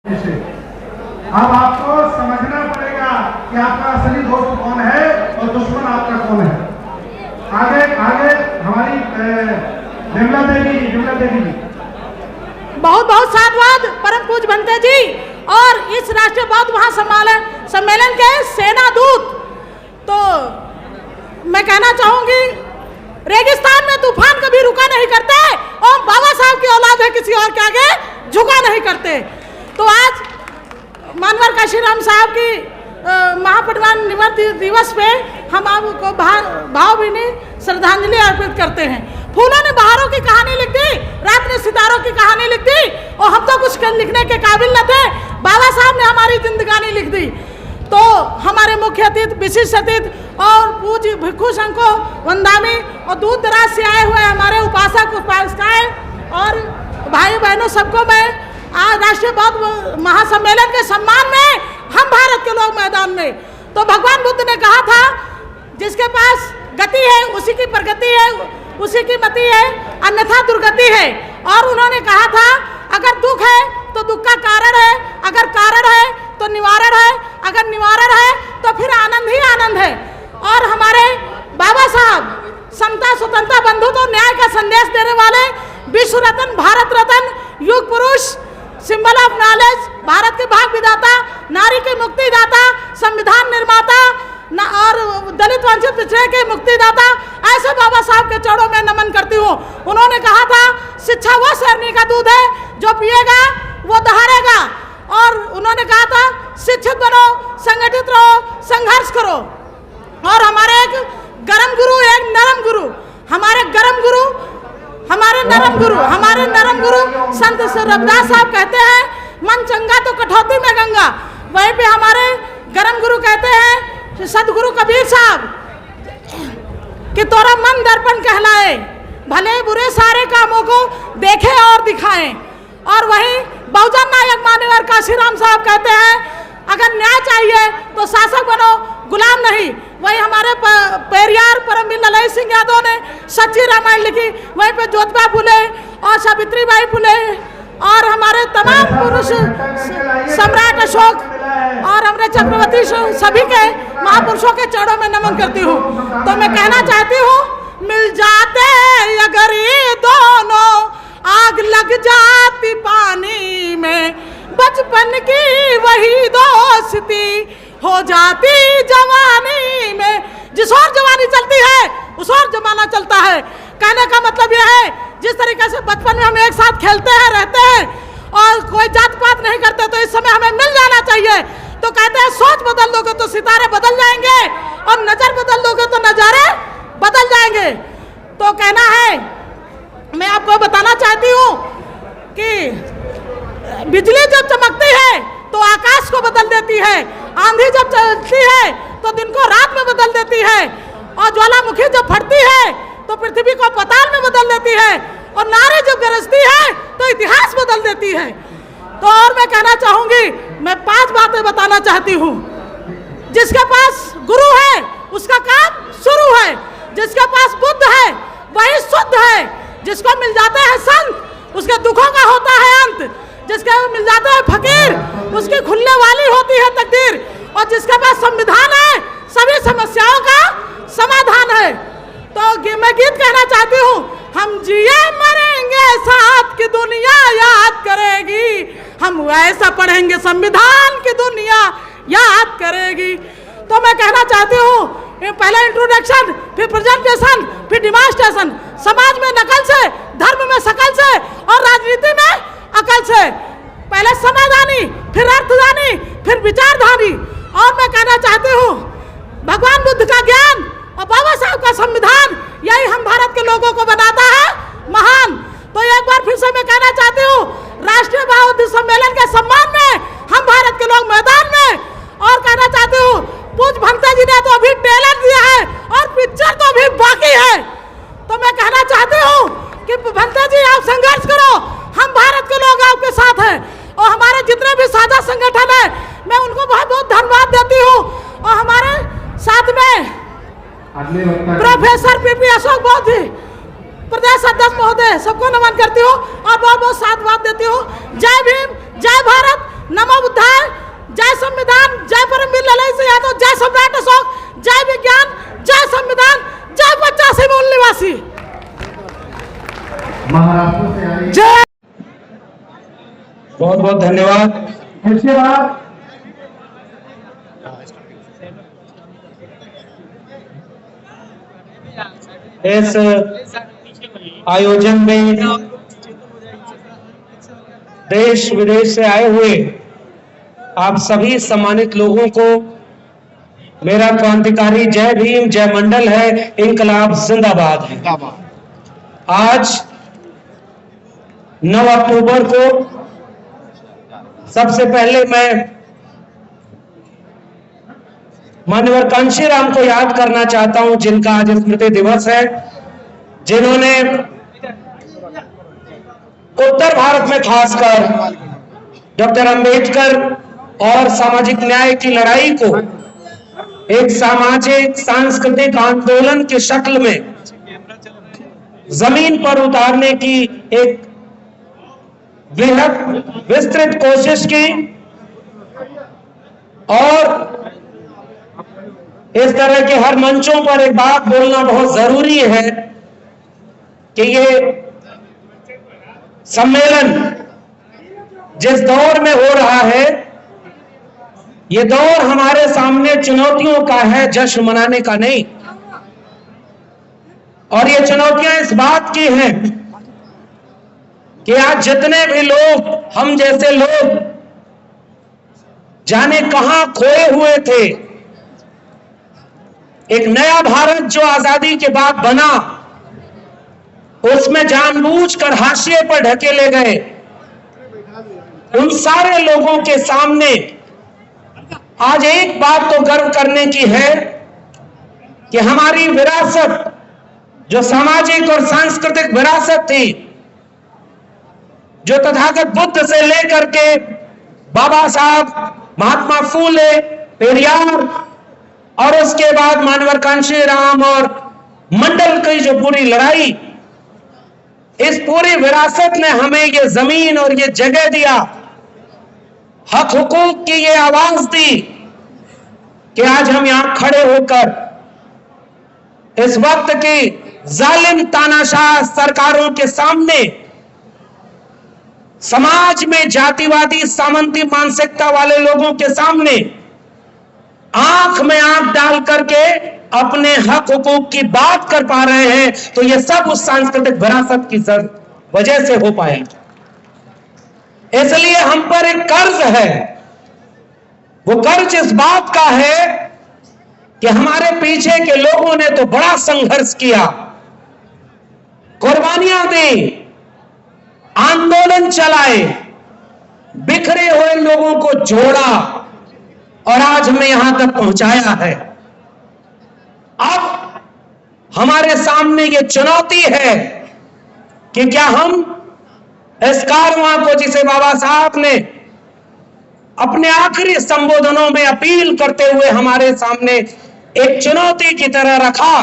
अब आपको समझना पड़ेगा कि आपका असली दोस्त कौन है और दुश्मन आपका कौन है। आगे आगे हमारी विमला देवी जी। बहुत बहुत साधुवाद परम पूज्य भंते जी और इस राष्ट्रीय बौद्ध महासम्मेलन के सेना दूत। तो मैं कहना चाहूंगी, रेगिस्तान में तूफान कभी रुका नहीं करते और बाबा साहब की औलाद है, किसी और के आगे झुका नहीं करते। तो आज मानवर काशीराम साहब की महापरिनिर्वाण दिवस पे हम आपको भावभीनी श्रद्धांजलि अर्पित करते हैं। फूलों ने बहारों की कहानी लिख दी, रात ने सितारों की कहानी लिख दी और हम तो कुछ लिखने के काबिल न थे, बाबा साहब ने हमारी जिंदगानी लिख दी। तो हमारे मुख्य अतिथि, विशिष्ट अतिथि और पूज्य भिक्षु संघो वंदामी और दूर दराज से आए हुए हमारे उपासक उपासिकाएं और भाई बहनों, सबको मैं आज राष्ट्रीय बौद्ध महासम्मेलन के सम्मान में हम भारत के लोग मैदान में। तो भगवान बुद्ध ने कहा था, जिसके पास गति है उसी की प्रगति है, उसी की मति है, अन्यथा दुर्गति है। और उन्होंने कहा था, अगर दुख है तो दुख का कारण है, अगर कारण है तो निवारण है, अगर निवारण है तो फिर आनंद ही आनंद है। और हमारे बाबा साहब समता स्वतंत्रता बंधुत्व न्याय का संदेश देने वाले, विश्व रत्न, भारत रत्न, युग पुरुष, सिंबल ऑफ नॉलेज, भारत के भाग विधाता, नारी के मुक्तिदाता, संविधान निर्माता और दलित वंचित पिछड़े के मुक्तिदाता, ऐसे बाबा साहब के चरणों में नमन करती हूँ। उन्होंने कहा था, शिक्षा वो शेरनी का दूध है जो पिएगा वो दहाड़ेगा। और उन्होंने कहा था, शिक्षित बनो, संगठित रहो, संघर्ष करो। और हमारे एक गरम गुरु, एक नरम गुरु, हमारे नरम गुरु संत रविदास साहब कहते हैं, मन चंगा तो कठौती में गंगा। वहीं पे हमारे गरम गुरु कहते हैं सदगुरु कबीर साहब कि तोरा मन दर्पण कहलाए, भले बुरे सारे कामों को देखे और दिखाएं। और वहीं बहुजन नायक मान्यवर काशीराम साहब कहते हैं, अगर न्याय चाहिए तो शासक बनो, गुलाम नहीं। वहीं हमारे पेरियार परमवीर ललई सिंह यादव ने सच्ची रामायण लिखी। वहीं पे ज्योतिबा फुले और सावित्री बाई फुले और हमारे तमाम पुरुष, सम्राट अशोक और हमारे चक्रवर्ती, सभी के महापुरुषों के चरणों में नमन करती हूँ। तो मैं कहना चाहती हूँ, मिल जाते अगर ये दोनों, आग लग जाती पानी में, बचपन की वही दोस्ती हो जाती जवानी में। जिस और जवानी चलती है उस और जमाना चलता है। कहने का मतलब यह है, जिस तरीके से बचपन में हम एक साथ खेलते हैं, रहते हैं और कोई जात पात नहीं करते, तो इस समय हमें मिल जाना चाहिए। तो कहते हैं, सोच बदल दोगे तो सितारे बदल जाएंगे और नजर बदल दोगे तो नजारे बदल जाएंगे। तो कहना है, मैं आपको बताना चाहती हूँ कि बिजली जब चमकती है तो आकाश को बदल देती है, आंधी जब चलती है तो दिन को रात में बदल देती है, और ज्वालामुखी जब फटती है तो पृथ्वी को पाताल में बदल देती है, और नारी जब गरजती है तो इतिहास बदल देती है। तो और मैं कहना चाहूंगी, मैं 5 बातें बताना चाहती हूँ। जिसके पास गुरु है उसका काम शुरू है, जिसके पास बुद्ध है वही शुद्ध है, जिसको मिल जाते हैं संत उसके दुखों का होता है अंत, जिसके मिल जाता है फकीर उसकी खुलने वाली होती है तकदीर, और जिसके पास संविधान है सभी समस्याओं का समाधान है। तो मैं गीत कहना चाहती हूँ, हम जिए मरेंगे साथ की दुनिया याद करेगी, हम वैसा पढ़ेंगे संविधान की दुनिया याद करेगी। तो मैं कहना चाहती हूँ, पहले इंट्रोडक्शन, फिर प्रेजेंटेशन, फिर डिमांस्ट्रेशन। समाज में नकल से, धर्म में शकल से और राजनीति में अकल से। पहले समाधानी, फिर अर्थदानी, फिर विचारधानी। और मैं कहना चाहती हूँ, भगवान बुद्ध का ज्ञान और बाबा साहब का संविधान, यही हम भारत के लोगों को बनाता है महान। तो एक बार फिर से मैं कहना चाहती हूँ, राष्ट्रीय बौद्ध सम्मेलन के सम्मान में हम भारत के लोग मैदान में। और कहना चाहती हूँ, पूज्य भंते जी ने तो अभी ट्रेलर दिया है और पिक्चर तो अभी बाकी है। तो मैं कहना चाहती हूँ कि भंते जी, आप संघर्ष करो, हम भारत के लोग आपके साथ हैं। और हमारे जितने भी साझा संगठन है, मैं उनको बहुत बहुत धन्यवाद देती हूँ। और हमारे साथ में प्रोफेसर पीपी अशोक बोधी, प्रदेश अध्यक्ष महोदय, सबको नमन करती हूँ और बहुत बहुत साधुवाद देती हूँ। जय भीम, जय भारत। जय सम्राट अशोक, जय विज्ञान, जय संविधान, जय 85 मूल निवासी। महाराष्ट्र से आए जय। बहुत बहुत धन्यवाद। इसके बाद इस आयोजन में देश विदेश से आए हुए आप सभी सम्मानित लोगों को मेरा क्रांतिकारी जय भीम, जय मंडल है, इनकलाब जिंदाबाद है। आज 9 अक्टूबर को सबसे पहले मैं माननीय कांशीराम को याद करना चाहता हूं, जिनका आज स्मृति दिवस है, जिन्होंने उत्तर भारत में खासकर डॉक्टर अंबेडकर और सामाजिक न्याय की लड़ाई को एक सामाजिक सांस्कृतिक आंदोलन की शक्ल में जमीन पर उतारने की एक वृहद विस्तृत कोशिश की। और इस तरह के हर मंचों पर एक बात बोलना बहुत जरूरी है कि ये सम्मेलन जिस दौर में हो रहा है, ये दौर हमारे सामने चुनौतियों का है, जश्न मनाने का नहीं। और ये चुनौतियां इस बात की हैं कि आज जितने भी लोग, हम जैसे लोग जाने कहां खोए हुए थे, एक नया भारत जो आजादी के बाद बना, उसमें जानबूझकर हाशिए पर ढकेले गए, उन सारे लोगों के सामने आज एक बात तो गर्व करने की है कि हमारी विरासत, जो सामाजिक और सांस्कृतिक विरासत थी, जो तथागत बुद्ध से लेकर के बाबा साहब, महात्मा फूले, पेरियार और उसके बाद माननीय कांशीराम और मंडल की जो पूरी लड़ाई, इस पूरी विरासत ने हमें ये जमीन और ये जगह दिया, हक हुकूक की ये आवाज दी कि आज हम यहां खड़े होकर इस वक्त की जालिम तानाशाह सरकारों के सामने, समाज में जातिवादी सामंती मानसिकता वाले लोगों के सामने आंख में आंख डाल करके अपने हक हुकूक की बात कर पा रहे हैं, तो ये सब उस सांस्कृतिक विरासत की वजह से हो पाया। इसलिए हम पर एक कर्ज है। वो कर्ज इस बात का है कि हमारे पीछे के लोगों ने तो बड़ा संघर्ष किया, कुर्बानियां दी, आंदोलन चलाए, बिखरे हुए लोगों को जोड़ा और आज हमें यहां तक पहुंचाया है। अब हमारे सामने ये चुनौती है कि क्या हम इस कारवां को, जिसे बाबा साहब ने अपने आखिरी संबोधनों में अपील करते हुए हमारे सामने एक चुनौती की तरह रखा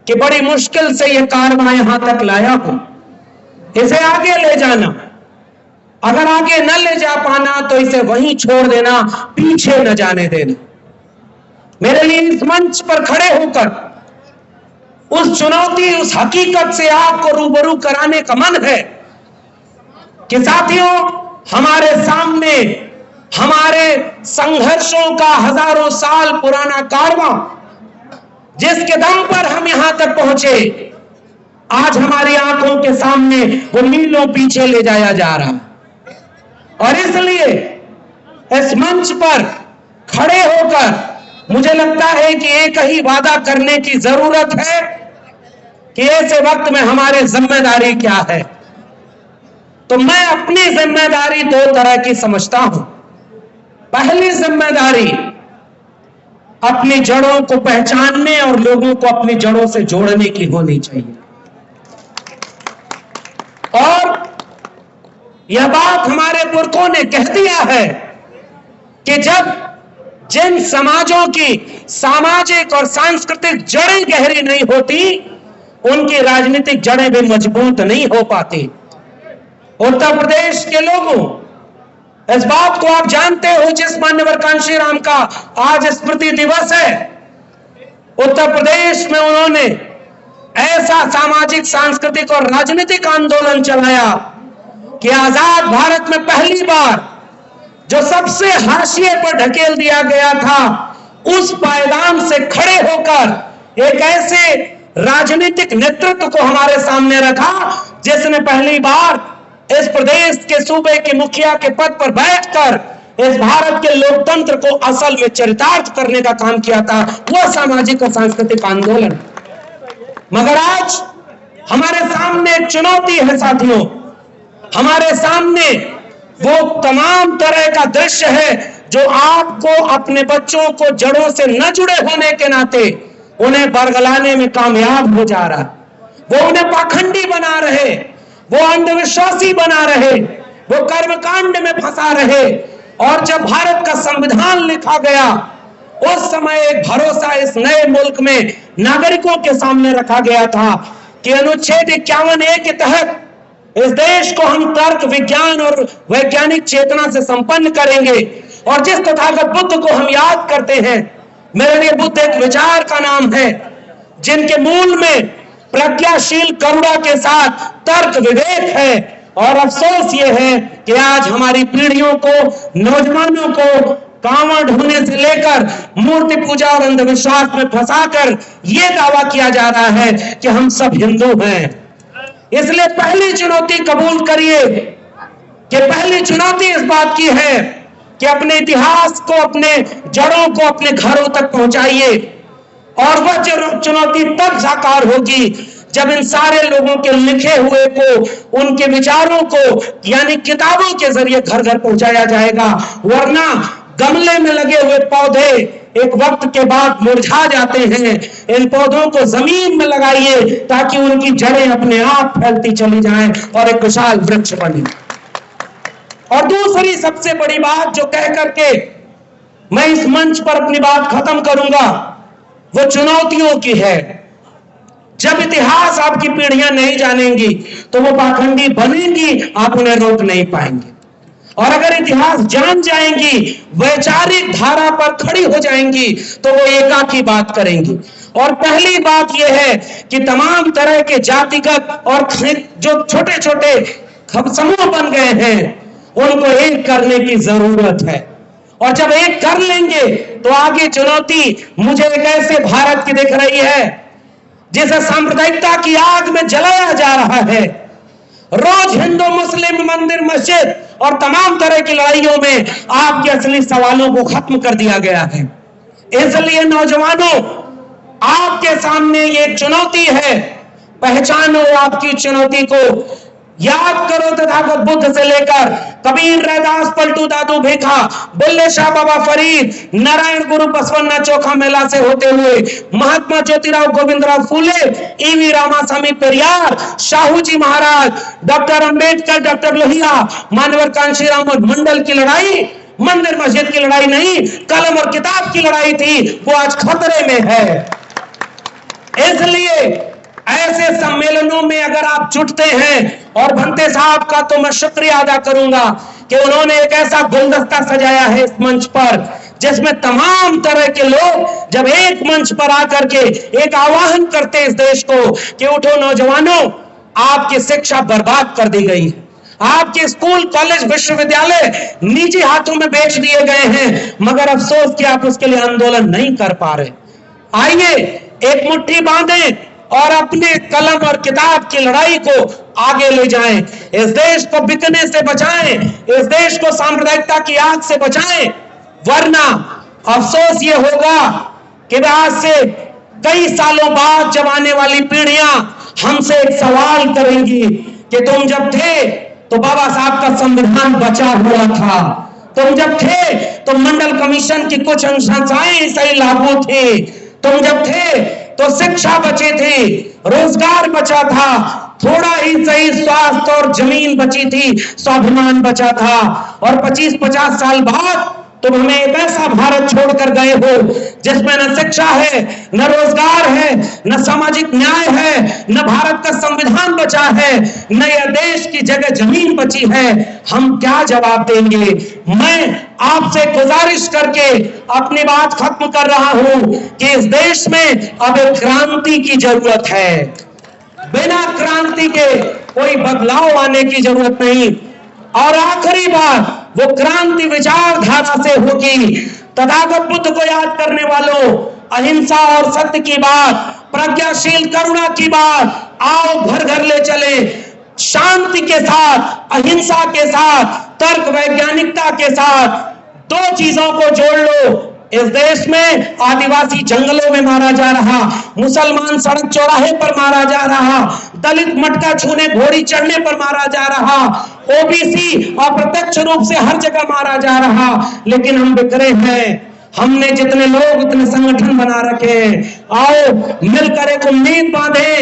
कि बड़ी मुश्किल से यह कारवां यहां तक लाया हूं, इसे आगे ले जाना, अगर आगे न ले जा पाना तो इसे वहीं छोड़ देना, पीछे न जाने देना। मेरे लिए इस मंच पर खड़े होकर उस चुनौती, उस हकीकत से आपको रूबरू कराने का मन है कि साथियों, हमारे सामने हमारे संघर्षों का हजारों साल पुराना कारवां, जिसके दम पर हम यहां तक पहुंचे, आज हमारी आंखों के सामने वो मीलों पीछे ले जाया जा रहा है। और इसलिए इस मंच पर खड़े होकर मुझे लगता है कि एक ही वादा करने की जरूरत है कि ऐसे वक्त में हमारी जिम्मेदारी क्या है। तो मैं अपनी जिम्मेदारी दो तरह की समझता हूं। पहली जिम्मेदारी अपनी जड़ों को पहचानने और लोगों को अपनी जड़ों से जोड़ने की होनी चाहिए। और यह बात हमारे पुरखों ने कह दिया है कि जब जिन समाजों की सामाजिक और सांस्कृतिक जड़ें गहरी नहीं होती, उनकी राजनीतिक जड़ें भी मजबूत नहीं हो पाती। उत्तर प्रदेश के लोगों इस बात को आप जानते हो, जिस मान्यवर कांशीराम का आज स्मृति दिवस है, उत्तर प्रदेश में उन्होंने ऐसा सामाजिक, सांस्कृतिक और राजनीतिक आंदोलन चलाया कि आजाद भारत में पहली बार जो सबसे हाशिए पर ढकेल दिया गया था, उस पायदान से खड़े होकर एक ऐसे राजनीतिक नेतृत्व को हमारे सामने रखा जिसने पहली बार इस प्रदेश के सूबे के मुखिया के पद पर बैठकर इस भारत के लोकतंत्र को असल में चरितार्थ करने का काम किया था, वो सामाजिक और सांस्कृतिक आंदोलन। मगर आज हमारे सामने एक चुनौती है साथियों, हमारे सामने वो तमाम तरह का दृश्य है जो आपको अपने बच्चों को जड़ों से न जुड़े होने के नाते उन्हें बरगलाने में कामयाब हो जा रहा है। वो उन्हें पाखंडी बना रहे, वो अंधविश्वासी बना रहे, वो कर्मकांड में फंसा रहे। और जब भारत का संविधान लिखा गया, उस समय एक भरोसा इस नए मुल्क में नागरिकों के सामने रखा गया था कि अनुच्छेद 51A के तहत इस देश को हम तर्क, विज्ञान और वैज्ञानिक चेतना से संपन्न करेंगे। और जिस तथागत बुद्ध को हम याद करते हैं, मेरे लिए बुद्ध एक विचार का नाम है जिनके मूल में प्रज्ञाशील करुणा के साथ तर्क विवेक है। और अफसोस ये है कि आज हमारी पीढ़ियों को, नौजवानों को कांवड़ ढूंढने से लेकर मूर्ति पूजा और अंधविश्वास में फंसाकर यह दावा किया जा रहा है कि हम सब हिंदू हैं। इसलिए पहली चुनौती कबूल करिए कि पहली चुनौती इस बात की है कि अपने इतिहास को, अपने जड़ों को अपने घरों तक पहुंचाइए। और वह चुनौती तब साकार होगी जब इन सारे लोगों के लिखे हुए को, उनके विचारों को यानी किताबों के जरिए घर घर पहुंचाया जाएगा। वरना गमले में लगे हुए पौधे एक वक्त के बाद मुरझा जाते हैं। इन पौधों को जमीन में लगाइए ताकि उनकी जड़ें अपने आप फैलती चली जाएं और एक विशाल वृक्ष बने। और दूसरी सबसे बड़ी बात जो कह करके मैं इस मंच पर अपनी बात खत्म करूंगा, वो चुनौतियों की है। जब इतिहास आपकी पीढ़ियां नहीं जानेंगी तो वो पाखंडी बनेंगी, आप उन्हें रोक नहीं पाएंगे। और अगर इतिहास जान जाएंगी, वैचारिक धारा पर खड़ी हो जाएंगी, तो वो एकाकी बात करेंगी। और पहली बात यह है कि तमाम तरह के जातिगत और जो छोटे छोटे समूह बन गए हैं, उनको एक करने की जरूरत है। और जब एक कर लेंगे तो आगे चुनौती मुझे एक ऐसे भारत की दिख रही है जिसे सांप्रदायिकता की आग में जलाया जा रहा है। रोज हिंदू मुस्लिम, मंदिर मस्जिद और तमाम तरह की लड़ाइयों में आपके असली सवालों को खत्म कर दिया गया है। इसलिए नौजवानों, आपके सामने ये चुनौती है, पहचानो आपकी चुनौती को। याद करो तथागत बुद्ध से लेकर कबीर, रैदास, पलटू दादू भेखा, बुल्ले शाह बाबा फरीद, नारायण गुरु बसवन्ना चौखा मेला से होते हुए महात्मा ज्योतिराव गोविंदराव फूले, ईवी रामास्वामी पेरियार, शाहू जी महाराज, डॉक्टर अंबेडकर, डॉक्टर लोहिया, मान्यवर कांशीराम और मंडल की लड़ाई मंदिर मस्जिद की लड़ाई नहीं, कलम और किताब की लड़ाई थी, वो आज खतरे में है। इसलिए ऐसे सम्मेलनों में अगर आप जुटते हैं, और भंते साहब का तो मैं शुक्रिया अदा करूंगा कि उन्होंने एक ऐसा गुलदस्ता सजाया है इस मंच पर जिसमें तमाम तरह के लोग जब एक मंच पर आकर के एक आह्वान करते हैं इस देश को कि उठो नौजवानों, आपकी शिक्षा बर्बाद कर दी गई है, आपके स्कूल, कॉलेज, विश्वविद्यालय निजी हाथों में बेच दिए गए हैं, मगर अफसोस कि आप उसके लिए आंदोलन नहीं कर पा रहे। आइए एक मुट्ठी बांधें और अपने कलम और किताब की लड़ाई को आगे ले जाएं। इस देश को बिकने से बचाएं, इस देश को सांप्रदायिकता की आग से बचाएं। वरना अफसोस ये होगा कि आज से कई सालों बाद जब आने वाली पीढ़ियां हमसे एक सवाल करेंगी कि तुम जब थे तो बाबा साहब का संविधान बचा हुआ था, तुम जब थे तो मंडल कमीशन की कुछ अनुशंसाएं सही लागू थी, तुम जब थे तो शिक्षा बची थी, रोजगार बचा था, थोड़ा ही सही स्वास्थ्य और जमीन बची थी, स्वाभिमान बचा था। और 25-50 साल बाद तुम हमें एक ऐसा भारत छोड़कर गए हो जिसमें न शिक्षा है, न रोजगार है, न सामाजिक न्याय है, न भारत का संविधान बचा है, न यह देश की जगह जमीन बची है। हम क्या जवाब देंगे? मैं आपसे गुजारिश करके अपनी बात खत्म कर रहा हूं कि इस देश में अब एक क्रांति की जरूरत है। बिना क्रांति के कोई बदलाव आने की जरूरत नहीं। और आखिरी बात वो क्रांति विचारधारा से होगी। तथागत बुद्ध को याद करने वालों, अहिंसा और सत्य की बात, प्रज्ञाशील करुणा की बात आओ घर घर ले चले। शांति के साथ, अहिंसा के साथ, तर्क वैज्ञानिकता के साथ दो चीजों को जोड़ लो। इस देश में आदिवासी जंगलों में मारा जा रहा, मुसलमान सड़क चौराहे पर मारा जा रहा, दलित मटका छूने घोड़ी चढ़ने पर मारा जा रहा, ओबीसी अप्रत्यक्ष रूप से हर जगह मारा जा रहा, लेकिन हम बिखरे हैं। हमने जितने लोग उतने संगठन बना रखे। आओ मिलकर एक उम्मीद बांधे।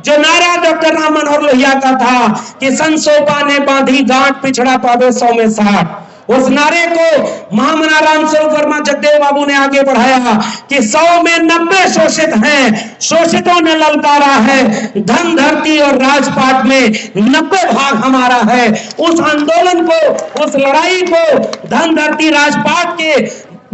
जो नारा डॉक्टर राम मनोहर लोहिया का था कि संसोपा ने बांधी गांठ, पिछड़ा पावे 100 में 60, उस नारे को महामना राम स्वरूप वर्मा जगदेव बाबू ने आगे बढ़ाया कि 100 में 90 शोषित हैं, शोषितों ने ललकारा है, धन धरती और राजपाट में 90 भाग हमारा है। उस आंदोलन को, उस लड़ाई को धन धरती राजपाट के,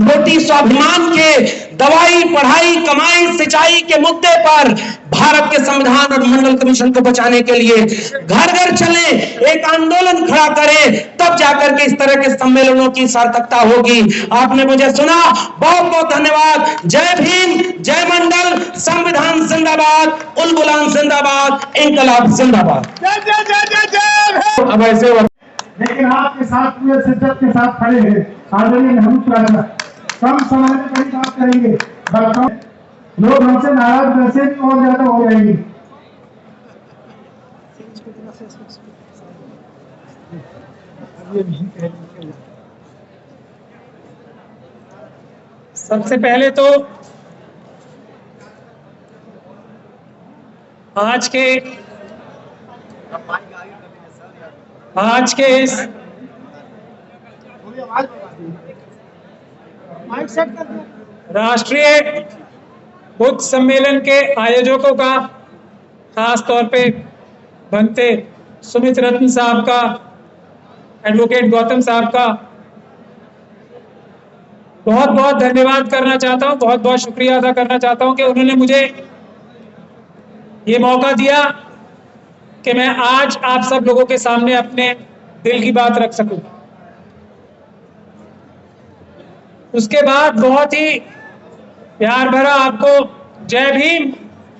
रोटी स्वाभिमान के, दवाई पढ़ाई कमाई सिंचाई के मुद्दे पर भारत के संविधान और मंडल कमीशन को बचाने के लिए घर घर चले, एक आंदोलन खड़ा करें, तब जाकर के इस तरह के सम्मेलनों की सार्थकता होगी। आपने मुझे सुना, बहुत बहुत धन्यवाद। जय भीम, जय मंडल, संविधान जिंदाबाद, उलगुलान जिंदाबाद, इंकलाब जिंदाबाद। जय जय जय जय जय। अब ऐसे लेकिन आपके साथ पूरे शिद्दत के साथ खड़े हैं आदरणीय नेहरू राजा। कम समय में कई बात करेंगे, लोग हमसे नाराज वैसे भी और ज्यादा हो जाएंगे। सबसे पहले तो आज के इस राष्ट्रीय बुद्ध सम्मेलन के आयोजकों का, खास तौर पे बनते सुमित रत्न साहब का, एडवोकेट गौतम साहब का बहुत बहुत धन्यवाद करना चाहता हूं, बहुत बहुत शुक्रिया अदा करना चाहता हूं कि उन्होंने मुझे ये मौका दिया कि मैं आज आप सब लोगों के सामने अपने दिल की बात रख सकूं। उसके बाद बहुत ही प्यार भरा आपको जय भीम,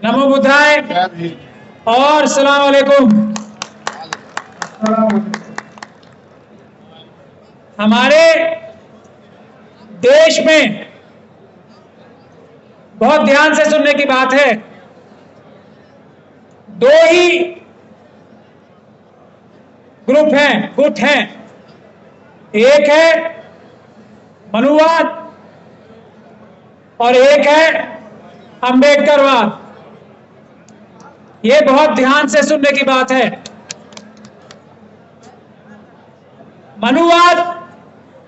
नमो बुद्धाय और सलाम अलैकुम। हमारे देश में बहुत ध्यान से सुनने की बात है, दो ही ग्रुप हैं, गुट हैं। एक है मनुवाद और एक है अंबेडकरवाद। ये बहुत ध्यान से सुनने की बात है। मनुवाद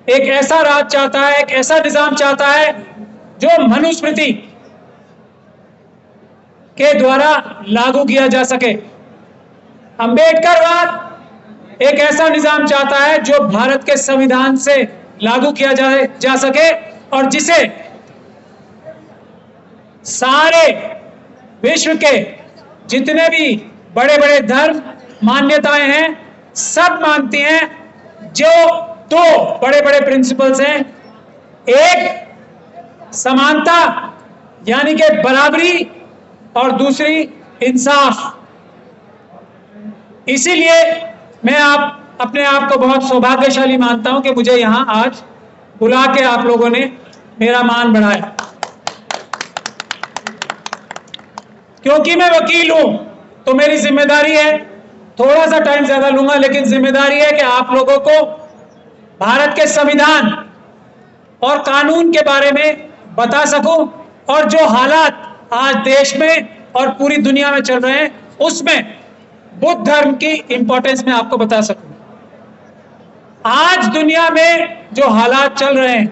एक ऐसा राज चाहता है, एक ऐसा निजाम चाहता है जो मनुस्मृति के द्वारा लागू किया जा सके। अंबेडकरवाद एक ऐसा निजाम चाहता है जो भारत के संविधान से लागू किया जा सके और जिसे सारे विश्व के जितने भी बड़े बड़े धर्म मान्यताएं हैं सब मानती हैं। जो दो बड़े बड़े प्रिंसिपल्स हैं, एक समानता यानी कि बराबरी और दूसरी इंसाफ। इसीलिए मैं अपने आप को बहुत सौभाग्यशाली मानता हूं कि मुझे यहां आज बुला के आप लोगों ने मेरा मान बढ़ाया। क्योंकि मैं वकील हूं तो मेरी जिम्मेदारी है, थोड़ा सा टाइम ज्यादा लूंगा लेकिन जिम्मेदारी है कि आप लोगों को भारत के संविधान और कानून के बारे में बता सकूं और जो हालात आज देश में और पूरी दुनिया में चल रहे हैं उसमें बुद्ध धर्म की इंपॉर्टेंस मैं आपको बता सकूं। आज दुनिया में जो हालात चल रहे हैं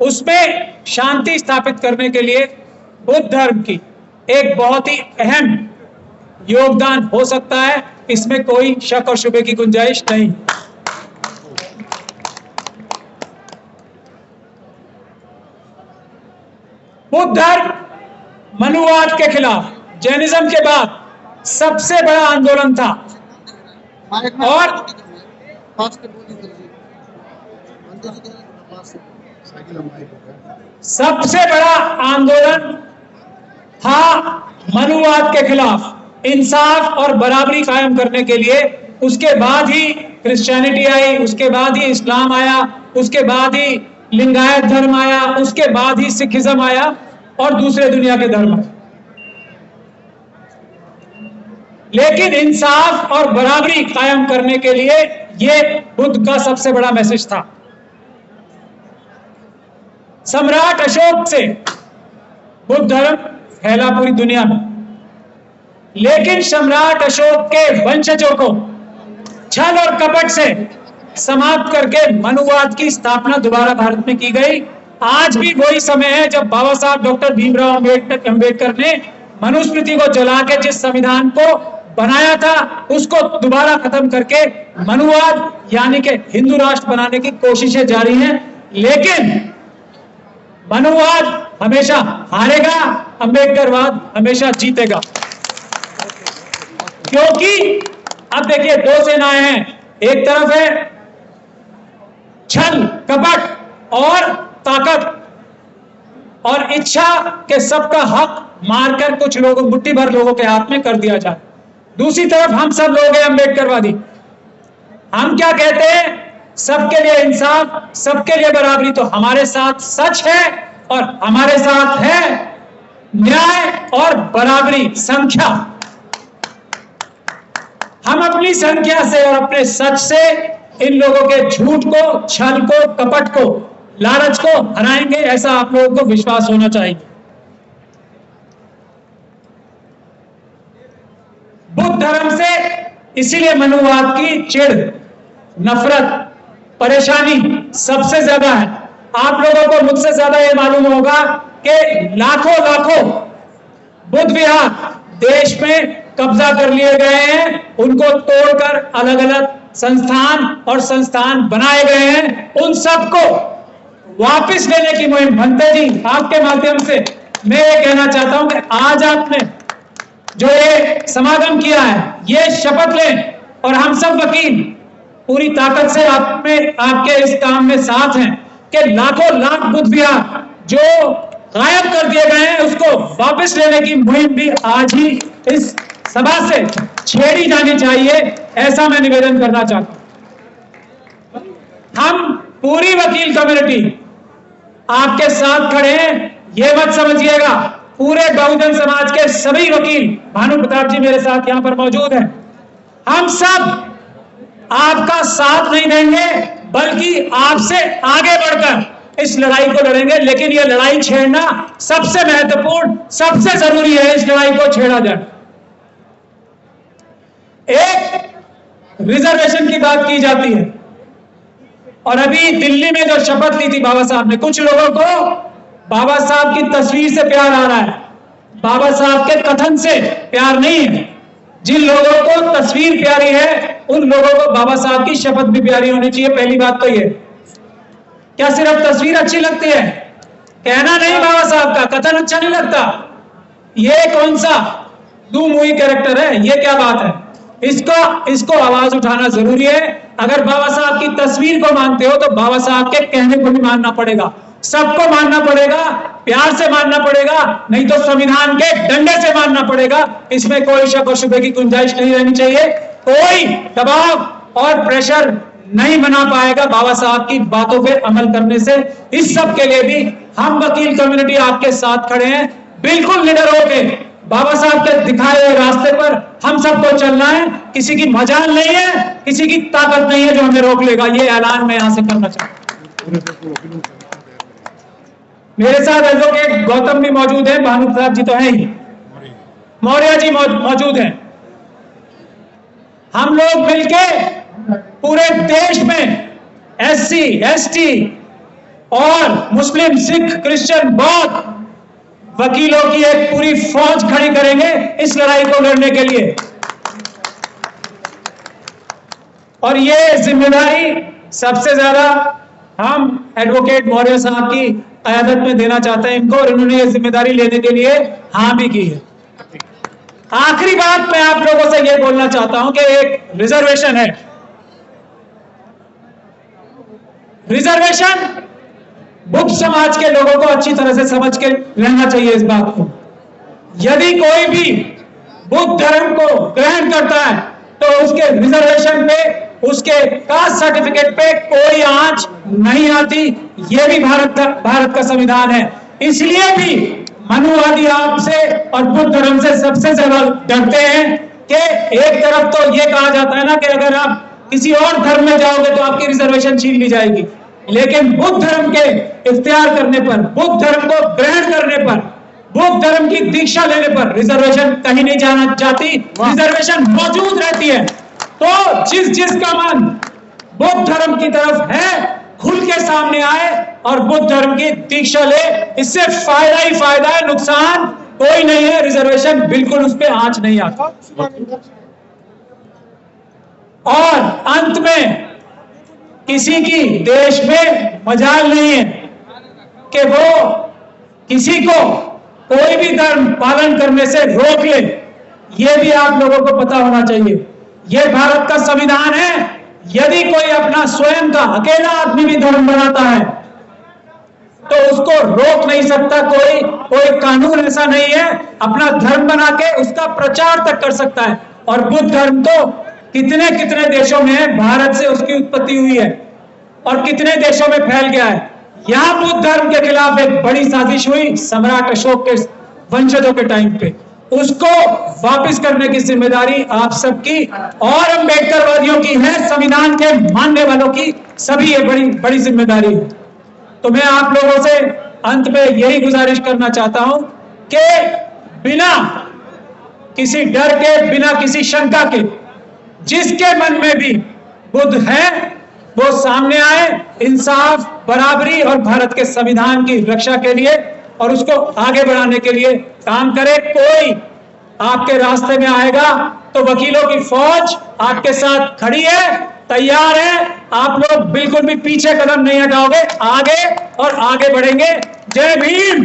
उसमें शांति स्थापित करने के लिए बुद्ध धर्म की एक बहुत ही अहम योगदान हो सकता है, इसमें कोई शक और शुबे की गुंजाइश नहीं। बुद्ध धर्म मनुवाद के खिलाफ जैनिज्म के बाद सबसे बड़ा आंदोलन था और सबसे बड़ा आंदोलन था मनुवाद के खिलाफ, इंसाफ और बराबरी कायम करने के लिए। उसके बाद ही क्रिश्चियनिटी आई, उसके बाद ही इस्लाम आया, उसके बाद ही लिंगायत धर्म आया, उसके बाद ही सिखिज्म आया और दूसरे दुनिया के धर्म। लेकिन इंसाफ और बराबरी कायम करने के लिए यह बुद्ध का सबसे बड़ा मैसेज था। सम्राट अशोक से बुद्ध धर्म फैला पूरी दुनिया में, लेकिन सम्राट अशोक के वंशजों को छल और कपट से समाप्त करके मनुवाद की स्थापना दोबारा भारत में की गई। आज भी वही समय है जब बाबा साहब डॉक्टर भीमराव अंबेडकर ने मनुस्मृति को जला के जिस संविधान को बनाया था उसको दोबारा खत्म करके मनुवाद यानी कि हिंदू राष्ट्र बनाने की कोशिशें जारी हैं। लेकिन मनुवाद हमेशा हारेगा, अंबेडकरवाद हमेशा जीतेगा। क्योंकि अब देखिए दो सेनाएं हैं, एक तरफ है छल कपट और ताकत और इच्छा के सबका हक मारकर कुछ लोगों, मुट्ठी भर लोगों के हाथ में कर दिया जाए। दूसरी तरफ हम सब लोग हैं अंबेडकरवादी। हम क्या कहते हैं? सबके लिए इंसाफ, सबके लिए बराबरी। तो हमारे साथ सच है और हमारे साथ है न्याय और बराबरी, संख्या। हम अपनी संख्या से और अपने सच से इन लोगों के झूठ को, छल को, कपट को, लालच को हराएंगे, ऐसा आप लोगों को विश्वास होना चाहिए। बुद्ध धर्म से इसीलिए मनुवाद की चिढ़, नफरत, परेशानी सबसे ज्यादा है। आप लोगों को मुझसे ज्यादा यह मालूम होगा कि लाखों बुद्ध विहार देश में कब्जा कर लिए गए हैं, उनको तोड़कर अलग अलग संस्थान बनाए गए हैं। उन सबको वापस लेने की मुहिम, भंते जी आपके माध्यम से मैं ये कहना चाहता हूं कि आज आपने जो ये समागम किया है, ये शपथ लें और हम सब वकील पूरी ताकत से आपके इस काम में साथ हैं कि लाखों लाख बुद्ध विहार जो गायब कर दिए गए हैं उसको वापस लेने की मुहिम भी आज ही इस सभा से छेड़ी जानी चाहिए, ऐसा मैं निवेदन करना चाहता हूं। हम पूरी वकील कम्युनिटी आपके साथ खड़े हैं। ये मत समझिएगा पूरे बहुजन समाज के सभी वकील, भानु प्रताप जी मेरे साथ यहां पर मौजूद हैं, हम सब आपका साथ नहीं देंगे बल्कि आपसे आगे बढ़कर इस लड़ाई को लड़ेंगे। लेकिन यह लड़ाई छेड़ना सबसे महत्वपूर्ण, सबसे जरूरी है, इस लड़ाई को छेड़ा जाए। एक रिजर्वेशन की बात की जाती है और अभी दिल्ली में जो शपथ ली थी बाबा साहब ने, कुछ लोगों को बाबा साहब की तस्वीर से प्यार आ रहा है, बाबा साहब के कथन से प्यार नहीं है। जिन लोगों को तस्वीर प्यारी है उन लोगों को बाबा साहब की शपथ भी प्यारी होनी चाहिए। पहली बात तो ये, क्या सिर्फ तस्वीर अच्छी लगती है? कहना नहीं बाबा साहब का, कथन अच्छा नहीं लगता? ये कौन सा दो मुही कैरेक्टर है? ये क्या बात है? इसको आवाज उठाना जरूरी है। अगर बाबा साहब की तस्वीर को मानते हो तो बाबा साहब के कहने को भी मानना पड़ेगा, सबको मानना पड़ेगा, प्यार से मानना पड़ेगा, नहीं तो संविधान के डंडे से मानना पड़ेगा। इसमें कोई शक और शुबे की गुंजाइश नहीं रहनी चाहिए। कोई दबाव और प्रेशर नहीं बना पाएगा बाबा साहब की बातों पे अमल करने से। इस सब के लिए भी हम वकील कम्युनिटी आपके साथ खड़े हैं। बिल्कुल निडर होके बाबा साहब के दिखाए हुए रास्ते पर हम सबको चलना है। किसी की मजाल नहीं है, किसी की ताकत नहीं है जो हमें रोक लेगा। ये ऐलान मैं यहां से करना चाहता हूं। मेरे साथ एडवोकेट गौतम भी मौजूद है, भानु प्रताप जी तो हैं ही, मौर्य जी मौजूद हैं। हम लोग मिलके पूरे देश में SC, ST, और मुस्लिम, सिख, क्रिश्चियन, बौद्ध वकीलों की एक पूरी फौज खड़ी करेंगे इस लड़ाई को लड़ने के लिए। और ये जिम्मेदारी सबसे ज्यादा हम एडवोकेट मौर्य साहब की क़यादत में देना चाहते हैं इनको, और इन्होंने ये जिम्मेदारी लेने के लिए हाँ भी की है। आखिरी बात मैं आप लोगों से ये बोलना चाहता हूं कि एक रिजर्वेशन है, रिजर्वेशन बुद्ध समाज के लोगों को अच्छी तरह से समझ के रहना चाहिए इस बात को। यदि कोई भी बुद्ध धर्म को ग्रहण करता है तो उसके रिजर्वेशन पे, उसके कास्ट सर्टिफिकेट पे कोई आंच नहीं आती। ये भी भारत का संविधान है। इसलिए भी मनुवादी आपसे और बुद्ध धर्म से सबसे ज्यादा डरते हैं कि एक तरफ तो ये कहा जाता है ना कि अगर आप किसी और धर्म में जाओगे तो आपकी रिजर्वेशन छीन ली जाएगी, लेकिन बुद्ध धर्म के इख्तियार करने पर, बुद्ध धर्म को ग्रहण करने पर, बुद्ध धर्म की दीक्षा लेने पर रिजर्वेशन कहीं नहीं जाना जाती, रिजर्वेशन मौजूद रहती है। तो जिसका मन बुद्ध धर्म की तरफ है खुल के सामने आए और बुद्ध धर्म की दीक्षा ले। इससे फायदा ही फायदा है, नुकसान कोई नहीं है। रिजर्वेशन बिल्कुल उस पर आंच नहीं आता। और अंत में किसी की देश में मजाल नहीं है कि वो किसी को कोई भी धर्म पालन करने से रोक ले। ये भी आप लोगों को पता होना चाहिए। ये भारत का संविधान है। यदि कोई अपना स्वयं का अकेला आदमी भी धर्म बनाता है तो उसको रोक नहीं सकता कोई कानून ऐसा नहीं है। अपना धर्म बना के उसका प्रचार तक कर सकता है। और बुद्ध धर्म तो कितने कितने देशों में है, भारत से उसकी उत्पत्ति हुई है और कितने देशों में फैल गया है। यहां बुद्ध धर्म के खिलाफ एक बड़ी साजिश हुई सम्राट अशोक के वंशजों के टाइम पे, उसको वापस करने की जिम्मेदारी आप सबकी और अम्बेडकरवादियों की है, संविधान के मानने वालों की, सभी ये बड़ी बड़ी जिम्मेदारी है। तो मैं आप लोगों से अंत में यही गुजारिश करना चाहता हूं कि बिना किसी डर के, बिना किसी शंका के, जिसके मन में भी बुद्ध है वो सामने आए, इंसाफ, बराबरी और भारत के संविधान की रक्षा के लिए और उसको आगे बढ़ाने के लिए काम करे। कोई आपके रास्ते में आएगा तो वकीलों की फौज आपके साथ खड़ी है, तैयार है। आप लोग बिल्कुल भी पीछे कदम नहीं हटाओगे, आगे और आगे बढ़ेंगे। जय भीम,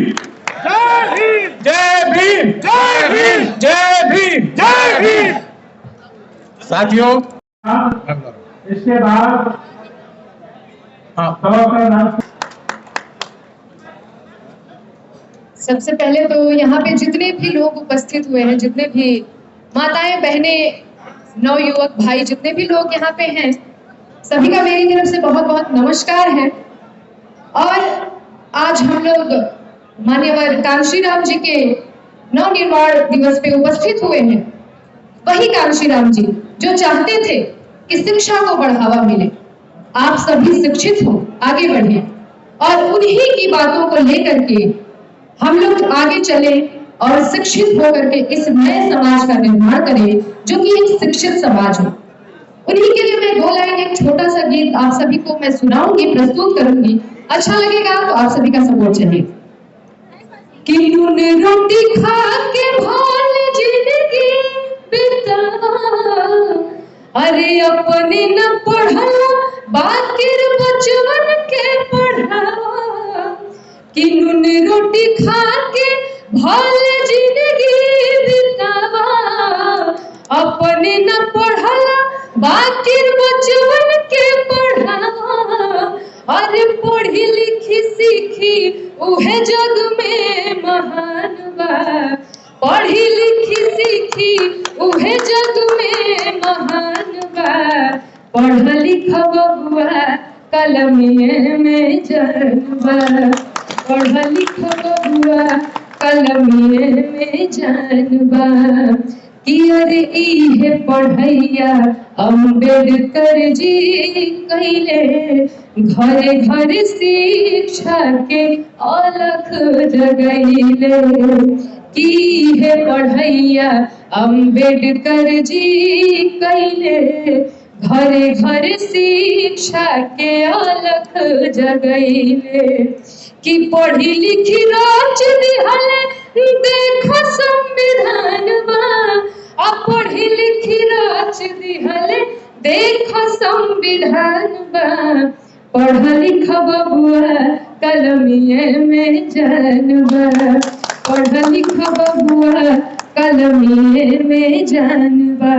जय भीम, जय भीम, जय भीम, जय भीम, जय भीम। साथियों, इसके बाद सबसे पहले तो यहाँ पे जितने भी लोग उपस्थित हुए हैं, जितने भी माताएं, बहनें, नवयुवक भाई, जितने भी लोग यहाँ पे हैं, सभी का मेरी तरफ से बहुत बहुत नमस्कार है। और आज हम लोग मान्यवर कांशी राम जी के नवनिर्माण दिवस पे उपस्थित हुए हैं। वही कांशी राम जी जो चाहते थे कि शिक्षा को बढ़ावा मिले, आप सभी शिक्षित हो, आगे बढ़े, और उन्हीं की बातों को लेकर के हम लोग आगे चले और शिक्षित होकर के इस नए समाज का निर्माण करें जो कि एक शिक्षित समाज हो। उन्हीं के लिए मैं दो लाइन एक छोटा सा गीत आप सभी को मैं सुनाऊंगी, प्रस्तुत करूंगी। अच्छा लगेगा तो आप सभी का सपोर्ट चाहिए। कि नून रोटी खा के भाल जिंदगी बिता, अरे अपने न पढ़ा बाकी बचवन के पढ़ा। कि नून रोटी खा के भाल जिंदगी बितावा, अपने न पढ़ला बाकी बचवन के पढ़ावा। अरे पढ़ी लिखी सीखी उहे जग में महान बा, पढ़ी लिखी सीखी उहे जग में महान बा। पढ़ लिख बबुआ कलमिए में जानबा, पढ़ लिख बबुआ कलमिए में जानबा। कि अरे इहे पढ़ैया अम्बेडकर जी कइले, घरे घरे शिक्षा के अलख जगैले। कि इहे पढ़ैया अम्बेडकर जी कइले, घरे घरे शिक्षा के अलख जगैले कि पढ़ी लिखी राज दिहले देख संविधानवा अब पढ़ी लिखी राज दिहले देख संविधानवा पढ़ लिख बबुआ कलमिए में जानवा पढ़ लिख बबुआ कलमिए में जानवा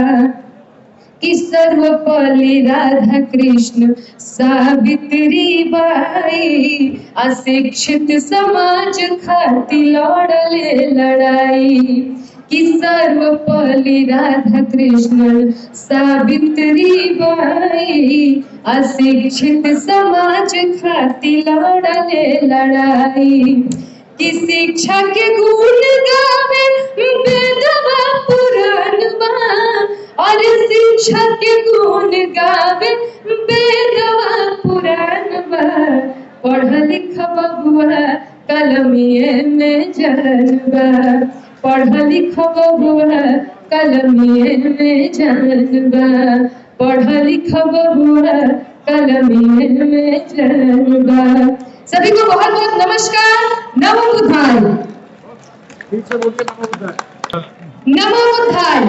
कि सर्वपल्ली राधा कृष्ण सावित्री बाई अशिक्षित समाज खातिर लड़ले लड़ाई कि सर्वपल्ली राधा कृष्ण सावित्री बाई अशिक्षित समाज खातिर लड़ले लड़ाई कि शिक्षा के गुण गावे वेदवा पुराणवा और शिक्षा के गुण गावे वेदवा पुराणवा पढ़ लिख बबुआ कलमिए में जानवा पढ़ लिख बबुआ कलमिए में जानवा पढ़ लिख बबुआ कलमिए में जानवा। सभी को बहुत बहुत नमस्कार। नमो बुद्धाय। नमो बुद्धाय।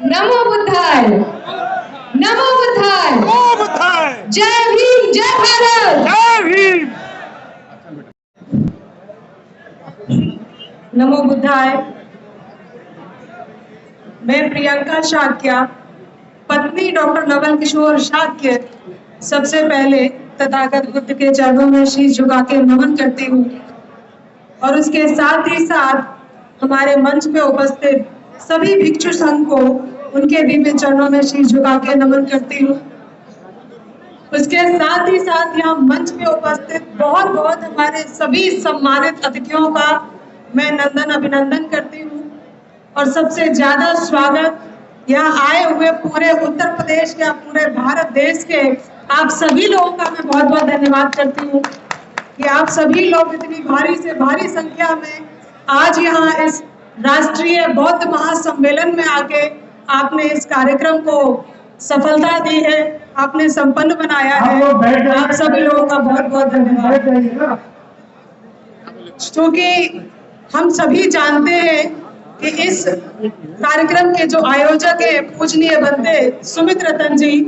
नमो बुद्धाय। नमो बुद्धाय। जय भीम जय भारत। जय भीम। नमो बुद्धाय। मैं प्रियंका शाक्य, पत्नी डॉक्टर नवल किशोर शाक्य, सबसे पहले तथागत बुद्ध के चरणों में शीश झुका के नमन करती हूँ और उसके साथ ही साथ हमारे मंच पे उपस्थित सभी भिक्षु संघ को उनके दिव्य चरणों में शीश झुका के नमन करती हूँ। उसके साथ ही साथ यहाँ मंच पे उपस्थित बहुत बहुत हमारे सभी सम्मानित अतिथियों का मैं नंदन अभिनंदन करती हूँ और सबसे ज्यादा स्वागत यहाँ आए हुए पूरे उत्तर प्रदेश या पूरे भारत देश के आप सभी लोगों का मैं बहुत बहुत धन्यवाद करती हूँ कि आप सभी लोग इतनी भारी से भारी संख्या में आज यहाँ इस राष्ट्रीय बौद्ध महासम्मेलन में आके आपने इस कार्यक्रम को सफलता दी है, आपने संपन्न बनाया है। आप सभी लोगों का बहुत बहुत धन्यवाद। क्योंकि हम सभी जानते हैं कि इस कार्यक्रम के जो आयोजक है पूजनीय बंदे सुमित रतन जी,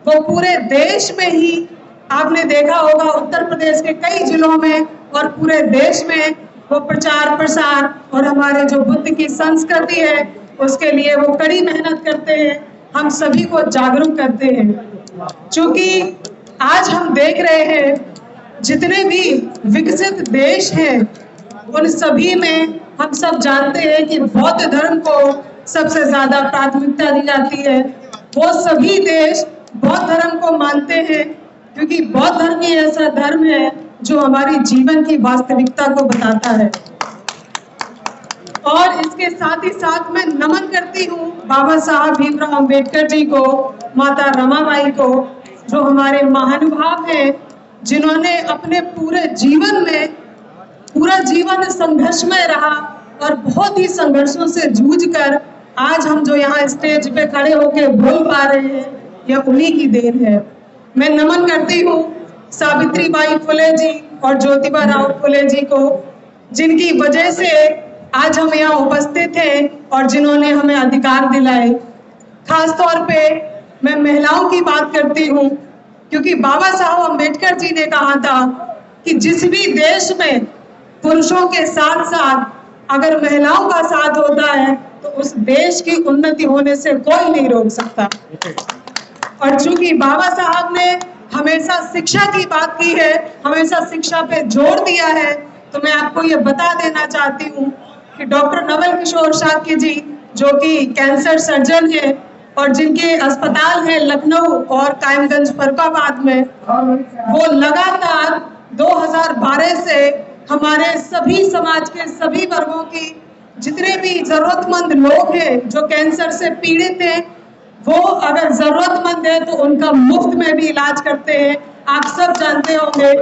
वो पूरे देश में ही आपने देखा होगा उत्तर प्रदेश के कई जिलों में और पूरे देश में वो प्रचार प्रसार और हमारे जो बुद्ध की संस्कृति है उसके लिए वो कड़ी मेहनत करते हैं, हम सभी को जागरूक करते हैं। क्योंकि आज हम देख रहे हैं जितने भी विकसित देश हैं उन सभी में हम सब जानते हैं कि बौद्ध धर्म को सबसे ज्यादा प्राथमिकता दी जाती है। वो सभी देश बौद्ध धर्म को मानते हैं क्योंकि बौद्ध धर्म ही ऐसा धर्म है जो हमारी जीवन की वास्तविकता को बताता है। और इसके साथ ही साथ मैं नमन करती हूँ बाबा साहब भीमराव अंबेडकर जी को, माता रमाबाई को, जो हमारे महानुभाव हैं जिन्होंने अपने पूरे जीवन में पूरा जीवन संघर्षमय रहा और बहुत ही संघर्षों से जूझकर आज हम जो यहाँ स्टेज पे खड़े होकर बोल पा रहे हैं यह उन्हीं की देन है। मैं नमन करती हूँ सावित्रीबाई फुले जी और ज्योतिबा राव फुले जी को, जिनकी वजह से आज हम यहाँ उपस्थित हैं और जिन्होंने हमें अधिकार दिलाए। खास तौर पे मैं महिलाओं की बात करती हूँ क्योंकि बाबा साहब अम्बेडकर जी ने कहा था कि जिस भी देश में पुरुषों के साथ साथ अगर महिलाओं का साथ होता है तो उस देश की उन्नति होने से कोई नहीं रोक सकता। और चूंकि बाबा साहब ने हमेशा शिक्षा की बात की है, हमेशा शिक्षा पे जोर दिया है, तो मैं आपको ये बता देना चाहती हूँ कि डॉक्टर नवल किशोर शाक्य जी जो कि कैंसर सर्जन है और जिनके अस्पताल है लखनऊ और कायमगंज फर्रुखाबाद में, वो लगातार 2012 से हमारे सभी समाज के सभी वर्गों की जितने भी जरूरतमंद लोग हैं जो कैंसर से पीड़ित हैं, वो अगर जरूरतमंद है तो उनका मुफ्त में भी इलाज करते हैं। आप सब जानते होंगे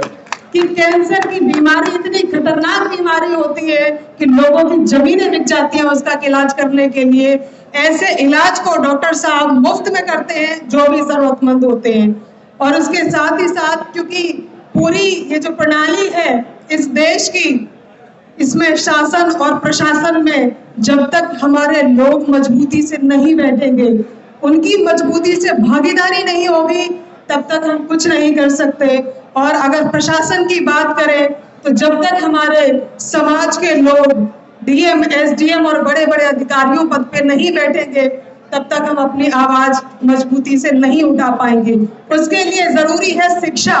कि कैंसर की बीमारी इतनी खतरनाक बीमारी होती है कि लोगों की जमीनें बिक जाती हैं उसका इलाज करने के लिए। ऐसे इलाज को डॉक्टर साहब मुफ्त में करते हैं जो भी जरूरतमंद होते हैं। और उसके साथ ही साथ क्योंकि पूरी ये जो प्रणाली है इस देश की, इसमें शासन और प्रशासन में जब तक हमारे लोग मजबूती से नहीं बैठेंगे, उनकी मजबूती से भागीदारी नहीं होगी, तब तक हम कुछ नहीं कर सकते। और अगर प्रशासन की बात करें तो जब तक हमारे समाज के लोग डीएम, एसडीएम और बड़े बड़े अधिकारियों पद पे नहीं बैठेंगे, तब तक हम अपनी आवाज मजबूती से नहीं उठा पाएंगे। उसके लिए जरूरी है शिक्षा।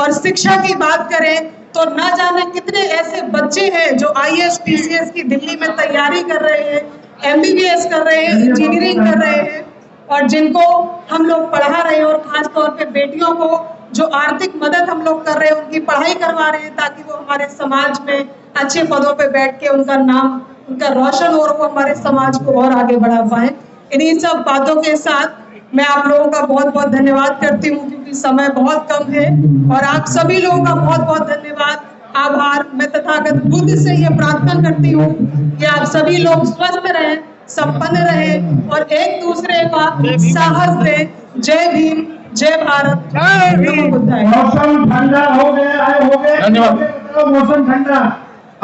और शिक्षा की बात करें तो ना जाने कितने ऐसे बच्चे हैं जो आईएएस पीसीएस की दिल्ली में तैयारी कर रहे हैं, एमबीबीएस कर रहे हैं, इंजीनियरिंग कर रहे हैं, और जिनको हम लोग पढ़ा रहे हैं। और खास तौर पे बेटियों को जो आर्थिक मदद हम लोग कर रहे हैं, उनकी पढ़ाई करवा रहे हैं ताकि वो हमारे समाज में अच्छे पदों पे बैठ के उनका नाम, उनका रोशन हो और वो हमारे समाज को और आगे बढ़ा पाए। इन्हीं सब बातों के साथ मैं आप लोगों का बहुत बहुत धन्यवाद करती हूँ क्योंकि समय बहुत कम है। और आप सभी लोगों का बहुत बहुत धन्यवाद, आभार। मैं तथागत बुद्ध से ये प्रार्थना करती हूँ कि आप सभी लोग स्वस्थ रहें, संपन्न रहें और एक दूसरे का साहस दें। जय भीम, जय भारत, नमो बुद्धाय। मौसम ठंडा हो गया है, हो गया। धन्यवाद। मौसम ठंडा,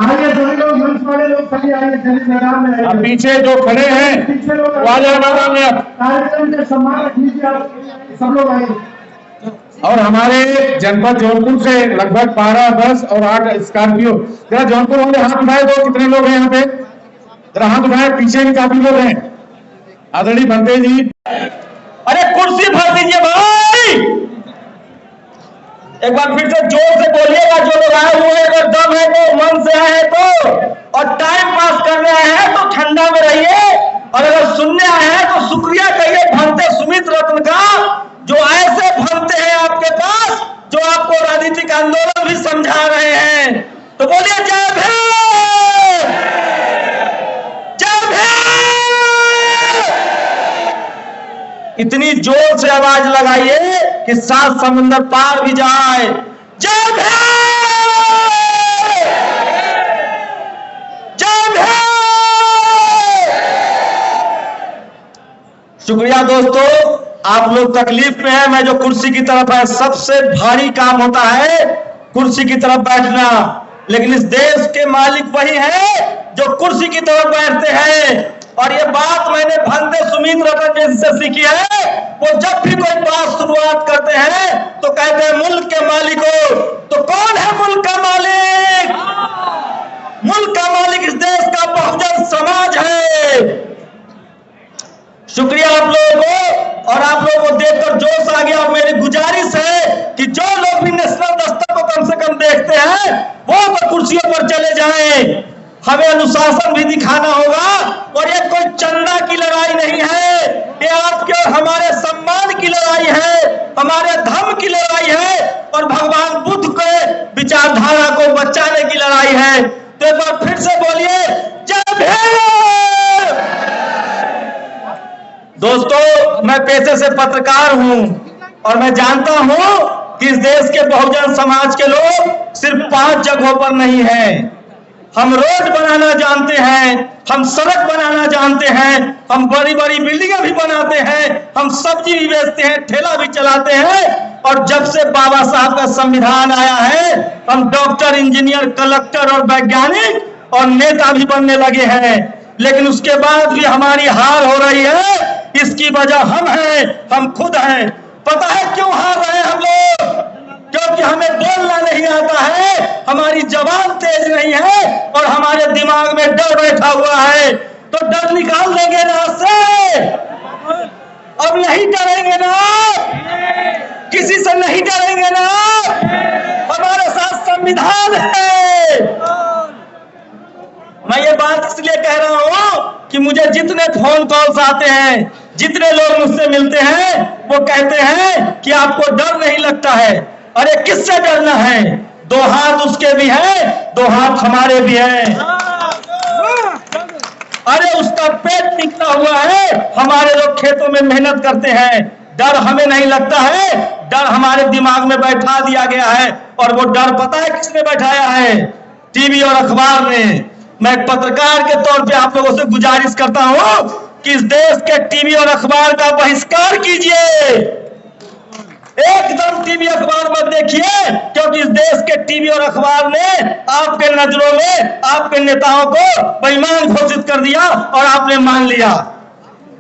आइए सभी लोग, मंच वाले लोग सभी आइए, चलिए मैदान में आइए। पीछे जो खड़े हैं पीछे लोग वाले मैदान में आप। कार्यक्रम के सम्मान रखिए, आप सब लोग आइए। और हमारे जनपद जौनपुर से लगभग 12 बस और 8 स्कॉर्पियो। जरा जौनपुर वाले हाथ उठाए दो, कितने लोग हैं यहाँ पे? जरा हाथ उठाए, पीछे भी काफी लोग हैं। आदरणीय भंते जी, अरे कुर्सी भर दीजिए भाई, एक बार फिर से जोर से बोलिएगा। जो लोग आए हुए हैं, अगर दम है तो, मन से आए हैं तो, और टाइम पास कर रहे हैं तो ठंडा में रहिए, और अगर सुनने आए हैं तो शुक्रिया कहिए भंते सुमित रत्न का, जो ऐसे भंते हैं आपके पास जो आपको राजनीतिक आंदोलन भी समझा रहे हैं। तो बोलिए जय भीम, जय भीम। इतनी जोर से आवाज लगाइए कि 7 समुंदर पार भी जाए। जय भीम, जय भीम। शुक्रिया दोस्तों, आप लोग तकलीफ में हैं। मैं जो कुर्सी की तरफ है, सबसे भारी काम होता है कुर्सी की तरफ बैठना, लेकिन इस देश के मालिक वही हैं जो कुर्सी की तरफ बैठते हैं। और ये बात मैंने भंते सुमित रत्न जी से सीखी है। वो जब भी कोई बात शुरुआत करते हैं तो कहते हैं मुल्क के मालिकों। तो कौन है मुल्क का मालिक? मुल्क का मालिक इस देश का बहुजन समाज है। शुक्रिया आप लोगों को, और आप लोगों को देखकर जोश आ गया। और मेरी गुजारिश है कि जो लोग भी नेशनल दस्तक को कम से कम देखते हैं वो तो कुर्सियों पर चले जाएं। हमें अनुशासन भी दिखाना होगा, और ये कोई चंदा की लड़ाई नहीं है, ये आपके और हमारे सम्मान की लड़ाई है, हमारे धर्म की लड़ाई है, और भगवान बुद्ध के विचारधारा को बचाने की लड़ाई है। तो एक बार फिर से बोलिए जय भीम। दोस्तों, मैं पेशे से पत्रकार हूं और मैं जानता हूं कि इस देश के बहुजन समाज के लोग सिर्फ 5 जगहों पर नहीं हैं। हम रोड बनाना जानते हैं, हम सड़क बनाना जानते हैं, हम बड़ी बड़ी बिल्डिंगें भी बनाते हैं, हम सब्जी भी बेचते हैं, ठेला भी चलाते हैं। और जब से बाबा साहब का संविधान आया है, हम डॉक्टर, इंजीनियर, कलेक्टर और वैज्ञानिक और नेता भी बनने लगे हैं। लेकिन उसके बाद भी हमारी हार हो रही है। इसकी वजह हम हैं, हम खुद हैं। पता है क्यों हार रहे हैं हम लोग? क्योंकि हमें बोलना नहीं आता है, हमारी जबान तेज नहीं है, और हमारे दिमाग में डर बैठा हुआ है। तो डर निकाल देंगे ना से, अब नहीं डरेंगे ना, किसी से नहीं डरेंगे ना, हमारे साथ संविधान है। मैं ये बात इसलिए कह रहा हूं कि मुझे जितने फोन कॉल्स आते हैं, जितने लोग मुझसे मिलते हैं, वो कहते हैं कि आपको डर नहीं लगता है। अरे किससे डरना है? 2 हाथ उसके भी हैं, 2 हाथ हमारे भी हैं। अरे उसका पेट निकला हुआ है, हमारे लोग खेतों में मेहनत करते हैं। डर हमें नहीं लगता है, डर हमारे दिमाग में बैठा दिया गया है। और वो डर पता है किसने बैठाया है? टीवी और अखबार ने। मैं पत्रकार के तौर पे आप लोगों से गुजारिश करता हूं कि इस देश के टीवी और अखबार का बहिष्कार कीजिए। एकदम टीवी अखबार मत देखिए, क्योंकि इस देश के टीवी और अखबार ने आपके नजरों में आपके नेताओं को बेईमान घोषित कर दिया और आपने मान लिया।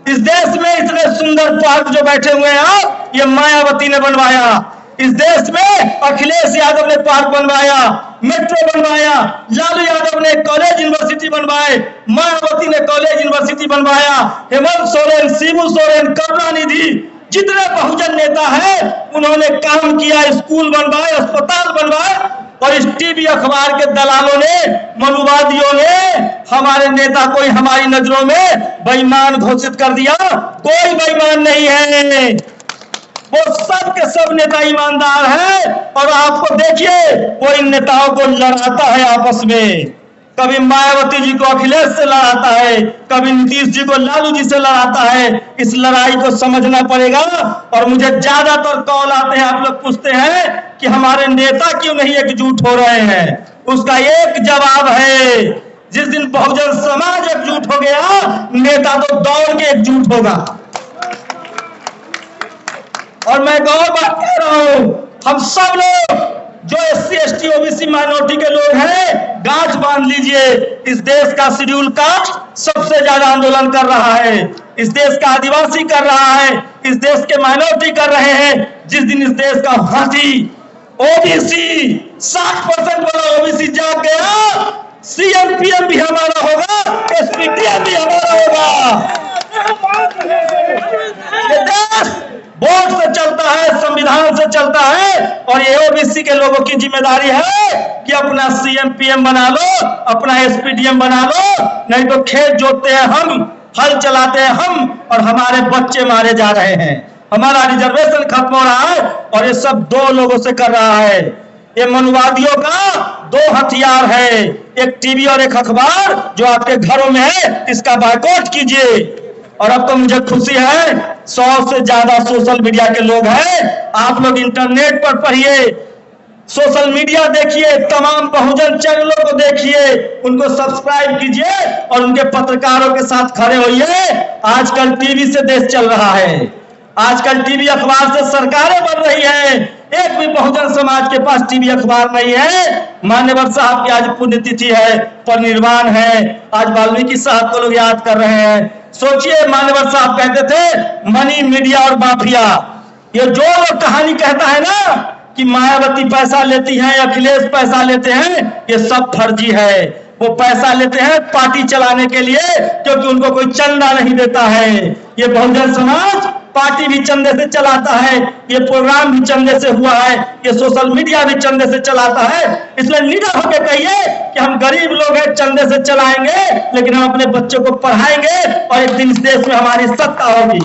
इस देश में इतने सुंदर पार्क जो बैठे हुए हैं आप, ये मायावती ने बनवाया। इस देश में अखिलेश यादव ने पार्क बनवाया, मेट्रो बनवाया, लालू यादव ने कॉलेज यूनिवर्सिटी बनवाए, मायावती ने कॉलेज यूनिवर्सिटी बनवाया, हेमंत सोरेन, शिबू सोरेन, करुणानिधि, जितने बहुजन नेता हैं उन्होंने काम किया, स्कूल बनवाए, अस्पताल बनवाए। और इस टीवी अखबार के दलालों ने, मनुवादियों ने हमारे नेता को हमारी नजरों में बेईमान घोषित कर दिया। कोई बेईमान नहीं है, वो सब के सब नेता ईमानदार है। और आपको देखिए, वो इन नेताओं को लड़ाता है आपस में। कभी मायावती जी को अखिलेश से लड़ाता है, कभी नीतीश जी को लालू जी से लड़ाता है। इस लड़ाई को समझना पड़ेगा। और मुझे ज्यादातर कॉल आते हैं, आप लोग पूछते हैं कि हमारे नेता क्यों नहीं एकजुट हो रहे हैं। उसका एक जवाब है, जिस दिन बहुजन समाज एकजुट हो गया, नेता तो दौड़ के एकजुट होगा। और मैं गौर बात कह रहा हूं, हम सब लोग जो SC ST OBC माइनॉरिटी के लोग हैं, गांठ बांध लीजिए। इस देश का शेड्यूल कास्ट सबसे ज्यादा आंदोलन कर रहा है, इस देश का आदिवासी कर रहा है, इस देश के माइनॉरिटी कर रहे हैं। जिस दिन इस देश का हाथी OBC 60% वाला OBC जाग गया, CM PM भी हमारा होगा, SPTM भी हमारा होगा। ये देश वोट से चलता है, संविधान से चलता है। और ये OBC के लोगों की जिम्मेदारी है कि अपना CM PM बना लो, अपना SPDM बना लो, नहीं तो खेत जोतते हैं हम, हल चलाते हैं हम, और हमारे बच्चे मारे जा रहे हैं, हमारा रिजर्वेशन खत्म हो रहा है। और ये सब दो लोगों से कर रहा है। ये मनुवादियों का दो हथियार है, एक टीवी और एक अखबार जो आपके घरों में है, इसका बायकॉट कीजिए। और अब तो मुझे खुशी है, 100 से ज्यादा सोशल मीडिया के लोग हैं। आप लोग इंटरनेट पर पढ़िए, सोशल मीडिया देखिए, तमाम बहुजन चैनलों को देखिए, उनको सब्सक्राइब कीजिए और उनके पत्रकारों के साथ खड़े होइए। आजकल टीवी से देश चल रहा है, आजकल टीवी अखबार से सरकारें बन रही हैं। एक भी बहुजन समाज के पास टीवी अखबार नहीं है। मान्यवर साहब की आज पुण्यतिथि है, परिनिर्वाण है, आज वाल्मीकि साहब को लोग याद कर रहे हैं। सोचिए, मान्यवर साहब कहते थे मनी, मीडिया और माफिया। ये जो लोग कहानी कहता है ना कि मायावती पैसा लेती है, अखिलेश पैसा लेते हैं, ये सब फर्जी है। वो पैसा लेते हैं पार्टी चलाने के लिए, क्योंकि उनको कोई चंदा नहीं देता है। ये बहुजन समाज पार्टी भी चंदे से चलाता है, ये प्रोग्राम भी चंदे से हुआ है, ये सोशल मीडिया भी चंदे से चलाता है। इसलिए निडर होकर कहिए कि हम गरीब लोग हैं, चंदे से चलाएंगे, लेकिन हम अपने बच्चों को पढ़ाएंगे और एक दिन इस देश में हमारी सत्ता होगी।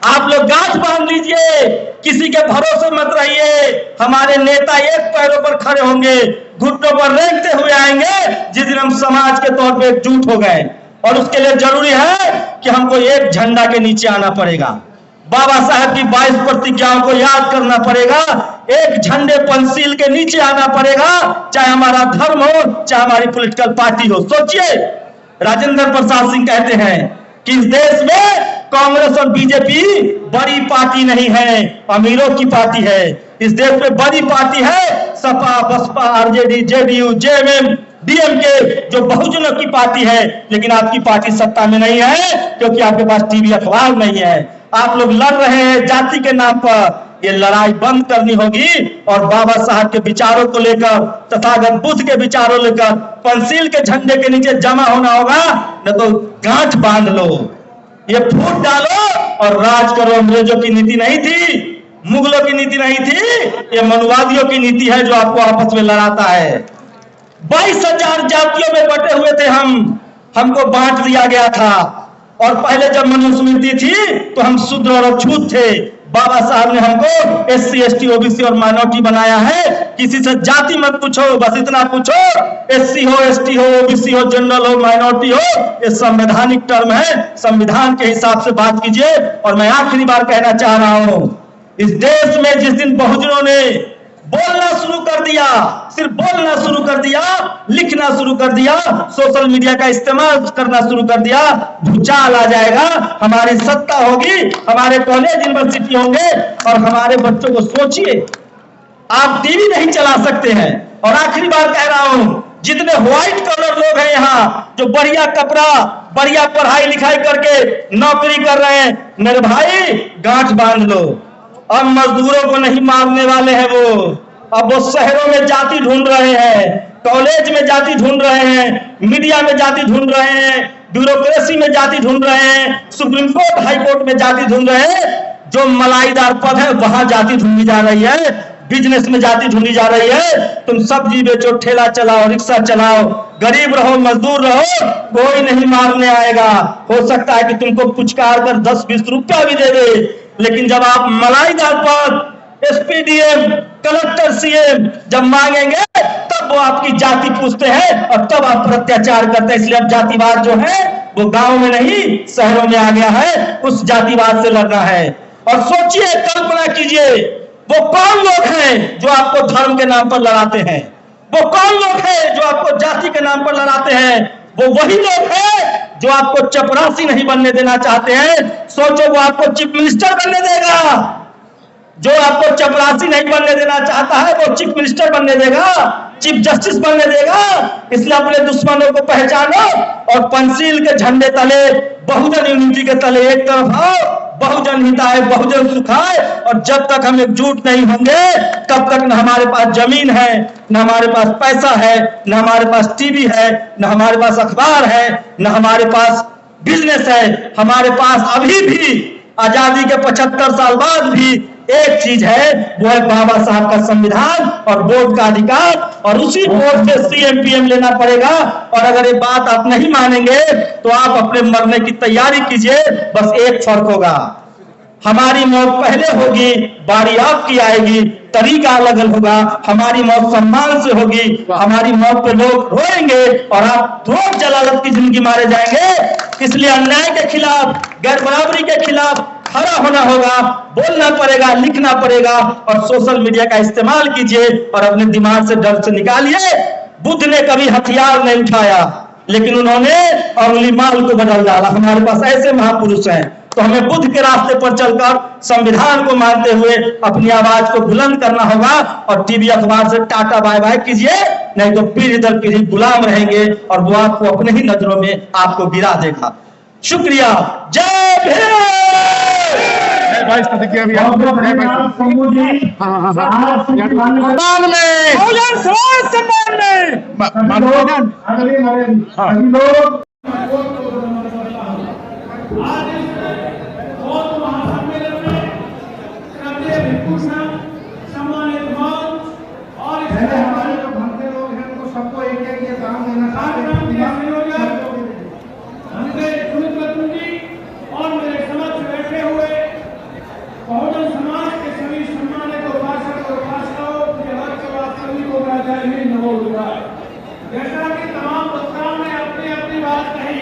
आप लोग गांठ बांध लीजिए, किसी के भरोसे मत रहिए। हमारे नेता एक पैरों पर खड़े होंगे, घुटनों पर रेंगते हुए आएंगे जिस दिन हम समाज के तौर पे एकजुट हो गए। और उसके लिए जरूरी है कि हमको एक झंडा के नीचे आना पड़ेगा, बाबा साहब की 22 प्रतिज्ञाओं को याद करना पड़ेगा, एक झंडे पंचशील के नीचे आना पड़ेगा, चाहे हमारा धर्म हो, चाहे हमारी पॉलिटिकल पार्टी हो। सोचिए, राजेंद्र प्रसाद सिंह कहते हैं कि इस देश में कांग्रेस और बीजेपी बड़ी पार्टी नहीं है, अमीरों की पार्टी है। इस देश में बड़ी पार्टी है सपा, बसपा, आरजेडी, जेडीयू, जेएमएम, डीएमके, जो बहुजनों की पार्टी है। लेकिन आपकी पार्टी सत्ता में नहीं है, क्योंकि आपके पास टीवी अखबार नहीं है। आप लोग लड़ रहे हैं जाति के नाम पर। ये लड़ाई बंद करनी होगी और बाबा साहब के विचारों को लेकर, तथागत बुद्ध के विचारों लेकर पंचशील के झंडे के नीचे जमा होना होगा। न तो गांठ बांध लो, ये फूट डालो और राज करो। अंग्रेजों की नीति नहीं थी, मुगलों की नीति नहीं थी, ये मनुवादियों की नीति है जो आपको आपस में लड़ाता है। 22,000 जातियों में बटे हुए थे हमको बांट दिया गया था। और पहले जब मनुस्मृति थी तो हम शूद्र और अछूत थे। बाबा साहब ने हमको SC ST OBC और माइनॉरिटी बनाया है। किसी से जाति मत पूछो, बस इतना पूछो, SC हो, ST हो, OBC हो, जनरल हो, माइनॉरिटी हो, ये संवैधानिक टर्म है। संविधान के हिसाब से बात कीजिए। और मैं आखिरी बार कहना चाह रहा हूं, इस देश में जिस दिन बहुजनों ने बोलना शुरू कर दिया, सिर्फ बोलना शुरू कर दिया, लिखना शुरू कर दिया, सोशल मीडिया का इस्तेमाल करना शुरू कर दिया, भूचाल आ जाएगा, हमारी सत्ता होगी, हमारे कॉलेज यूनिवर्सिटी होंगे और हमारे बच्चों को सोचिए, आप टीवी नहीं चला सकते हैं। और आखिरी बार कह रहा हूं, जितने व्हाइट कलर लोग हैं यहाँ, जो बढ़िया कपड़ा, बढ़िया पढ़ाई लिखाई करके नौकरी कर रहे हैं, मेरे भाई गांठ बांध लो। अब मजदूरों को नहीं मारने वाले हैं वो, अब वो शहरों में जाति ढूंढ रहे हैं, कॉलेज में जाति ढूंढ रहे हैं, मीडिया में जाति ढूंढ रहे हैं, ब्यूरोक्रेसी में जाति ढूंढ रहे हैं, सुप्रीम कोर्ट हाई कोर्ट में जाति ढूंढ रहे हैं। जो मलाईदार पद है वहां जाति ढूंढी जा रही है, बिजनेस में जाति ढूंढी जा रही है। तुम सब्जी बेचो, ठेला चलाओ, रिक्शा चलाओ, गरीब रहो, मजदूर रहो, कोई नहीं मारने आएगा। हो सकता है कि तुमको पुचकार कर 10-20 रुपया भी दे दे, लेकिन जब आप मलाईदार पद, एसपीडीएम, कलेक्टर, सीएम जब मांगेंगे तब वो आपकी जाति पूछते हैं और तब आप पर अत्याचार करते हैं। इसलिए अब जातिवाद जो है वो गांव में नहीं शहरों में आ गया है, उस जातिवाद से लड़ना है। और सोचिए, कल्पना कीजिए, वो कौन लोग हैं जो आपको धर्म के नाम पर लड़ाते हैं? वो कौन लोग हैं जो आपको जाति के नाम पर लड़ाते हैं? वो वही लोग हैं जो आपको चपरासी नहीं बनने देना चाहते हैं। सोचो, वो आपको चीफ मिनिस्टर बनने देगा? जो आपको चपरासी नहीं बनने देना चाहता है वो चीफ मिनिस्टर बनने देगा, चीफ जस्टिस बनने देगा। इसलिए अपने दुश्मनों को पहचानो और पंचशील के झंडे तले, बहुजन यूनिटी के तले एक तरफ आओ। बहुजन हिताय, बहुजन सुखाय। और जब तक हम एकजुट नहीं होंगे तब तक न हमारे पास जमीन है, न हमारे पास पैसा है, न हमारे पास टीवी है, न हमारे पास अखबार है, न हमारे पास बिजनेस है। हमारे पास अभी भी आजादी के 75 साल बाद भी एक चीज है, वो है बाबा साहब का संविधान और वोट का अधिकार। और उसी वोट से सीएम-पीएम लेना पड़ेगा। और अगर ये बात आप नहीं मानेंगे तो आप अपने मरने की तैयारी कीजिए। बस एक फर्क होगा, हमारी मौत पहले होगी, बारी आपकी आएगी, तरीका अलग होगा। हमारी मौत सम्मान से होगी, हमारी मौत पे लोग रोएंगे और आप रोज जलालत की जिंदगी मारे जाएंगे। इसलिए अन्याय के खिलाफ, गैर बराबरी के खिलाफ खड़ा होना होगा, बोलना पड़ेगा, लिखना पड़ेगा। और सोशल मीडिया का इस्तेमाल कीजिए और अपने दिमाग से डर से निकालिए। बुद्ध ने कभी हथियार नहीं उठाया, लेकिन उन्होंने अंगुली माल को बदल डाला। हमारे पास ऐसे महापुरुष हैं, तो हमें बुद्ध के रास्ते पर चलकर संविधान को मानते हुए अपनी आवाज को बुलंद करना होगा। और टीवी अखबार से टाटा बाय बाय कीजिए, नहीं तो पीढ़ी दर पीढ़ी गुलाम रहेंगे और वो आपको अपने ही नजरों में आपको गिरा देगा। शुक्रिया। जय भीम। भाई प्रतिक्रिया भी सम्मान सम्मानित मंच और हमारे जो भंते लोग हैं उनको सबको एक एक ये काम देना और मेरे समक्ष बैठे हुए बहुजन समाज के सभी सम्मानित उपासक और उपासिकाओं सभी को नमो बुद्धाय। जैसा कि तमाम वक्ताओं ने अपनी अपनी बात कही,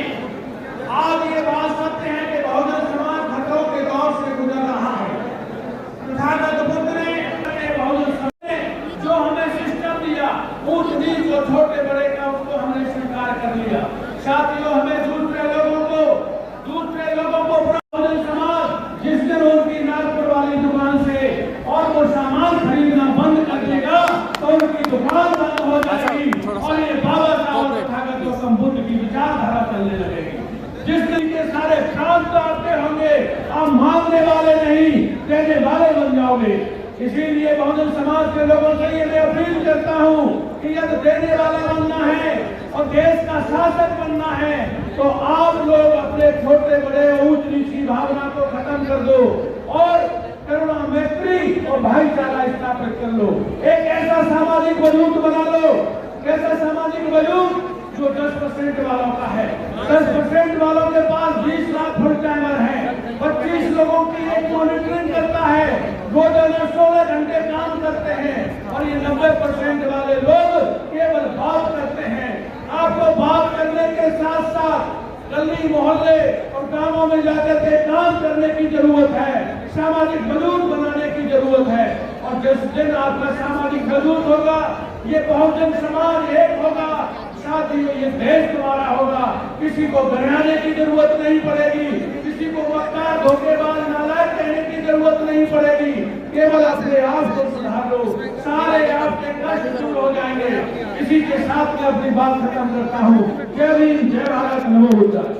आज ये बात सत्य है कि बहुजन समाज भटकों के दौर से गुजर रहा है। तथागत बुद्ध ने बहुजन समाज ने जो हमें सिस्टम दिया, ऊंच नीच और छोटे बड़े का, उसको हमने स्वीकार कर लिया। साथियों, हमें दूसरे लोगों को बहुजन समाज जिस दिन उनकी नागपुर वाली दुकान से और वो सामान खरीदना बंद कर देगा तो उनकी दुकान बंद हो जाएगी और ये बाबा साहब तथागत गौतम बुद्ध की विचारधारा चलने लगेगी। जिस दिन के सारे शांत आपके होंगे, आप मांगने वाले नहीं देने वाले बन जाओगे। इसीलिए बहुजन समाज के लोगों से ये मैं अपील करता हूँ कि यदि देने वाला बनना है और देश का शासक बनना है तो आप लोग अपने छोटे बड़े ऊंच नीच की भावना को खत्म कर दो और करुणा, मैत्री और भाईचारा स्थापित कर लो। एक ऐसा सामाजिक वजूद बना लो, कैसा सामाजिक वजूद जो 10% वालों का है। 10% वालों के पास 20 लाख फुल टाइमर है, 25 लोगों की एक मॉनिटरिंग करता है, रोजाना 16 घंटे काम करते हैं और ये 90% वाले लोग केवल बात करते हैं। आपको बात करने के साथ साथ गली मोहल्ले और गांवों में जाकर के काम करने की जरूरत है, सामाजिक वजूद बनाने की जरूरत है। और जिस दिन आपका सामाजिक वजूद होगा, ये बहुजन समाज एक होगा, साथियों ये देश तुम्हारा होगा। किसी को बनाने की जरूरत नहीं पड़ेगी, किसी को मक्कार धोखेबाज नालायक कहने की जरूरत नहीं पड़ेगी। केवल अपने आप को सुधार लो, सारे आपके कष्ट दूर हो जाएंगे। इसी के साथ मैं अपनी बात खत्म करता हूँ। जय भीम, जय भारत, नमो बुद्धाय।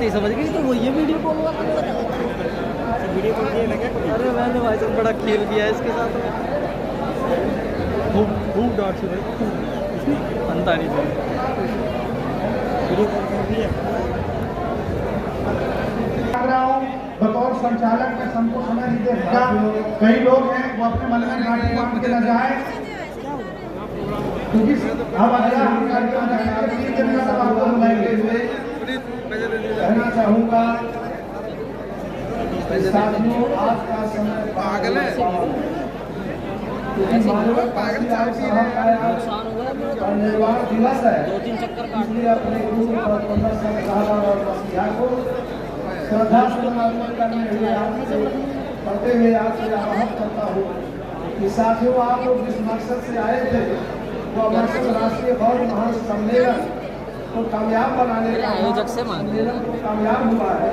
समझ गई तो वो ये वीडियो कॉल अरे मैंने भाई साहब बड़ा खेल किया है इसके साथ खूब डॉट से अंता नहीं बतौर संचालक में सबको समय नहीं दे सकता। कई लोग हैं वो अपने मन में गाड़ी बांध के न जाए, क्योंकि अब अगला हम कार्यक्रम आपको बुलाएंगे हुए कहना चाहूँगा साथियों, आज का समय पागल है, निर्वाण दिवस है, इसलिए अपने गुरु और मसीहा को श्रद्धा समर्पण करने हुए आपसे पढ़ते हुए आपसे आह्वान करता हूँ कि साथियों, आप लोग जिस मकसद से आए थे वो मकसद राष्ट्रीय बौद्ध महासम्मेलन को कामयाब बनाने का सम्मेलन को कामयाब हुआ है,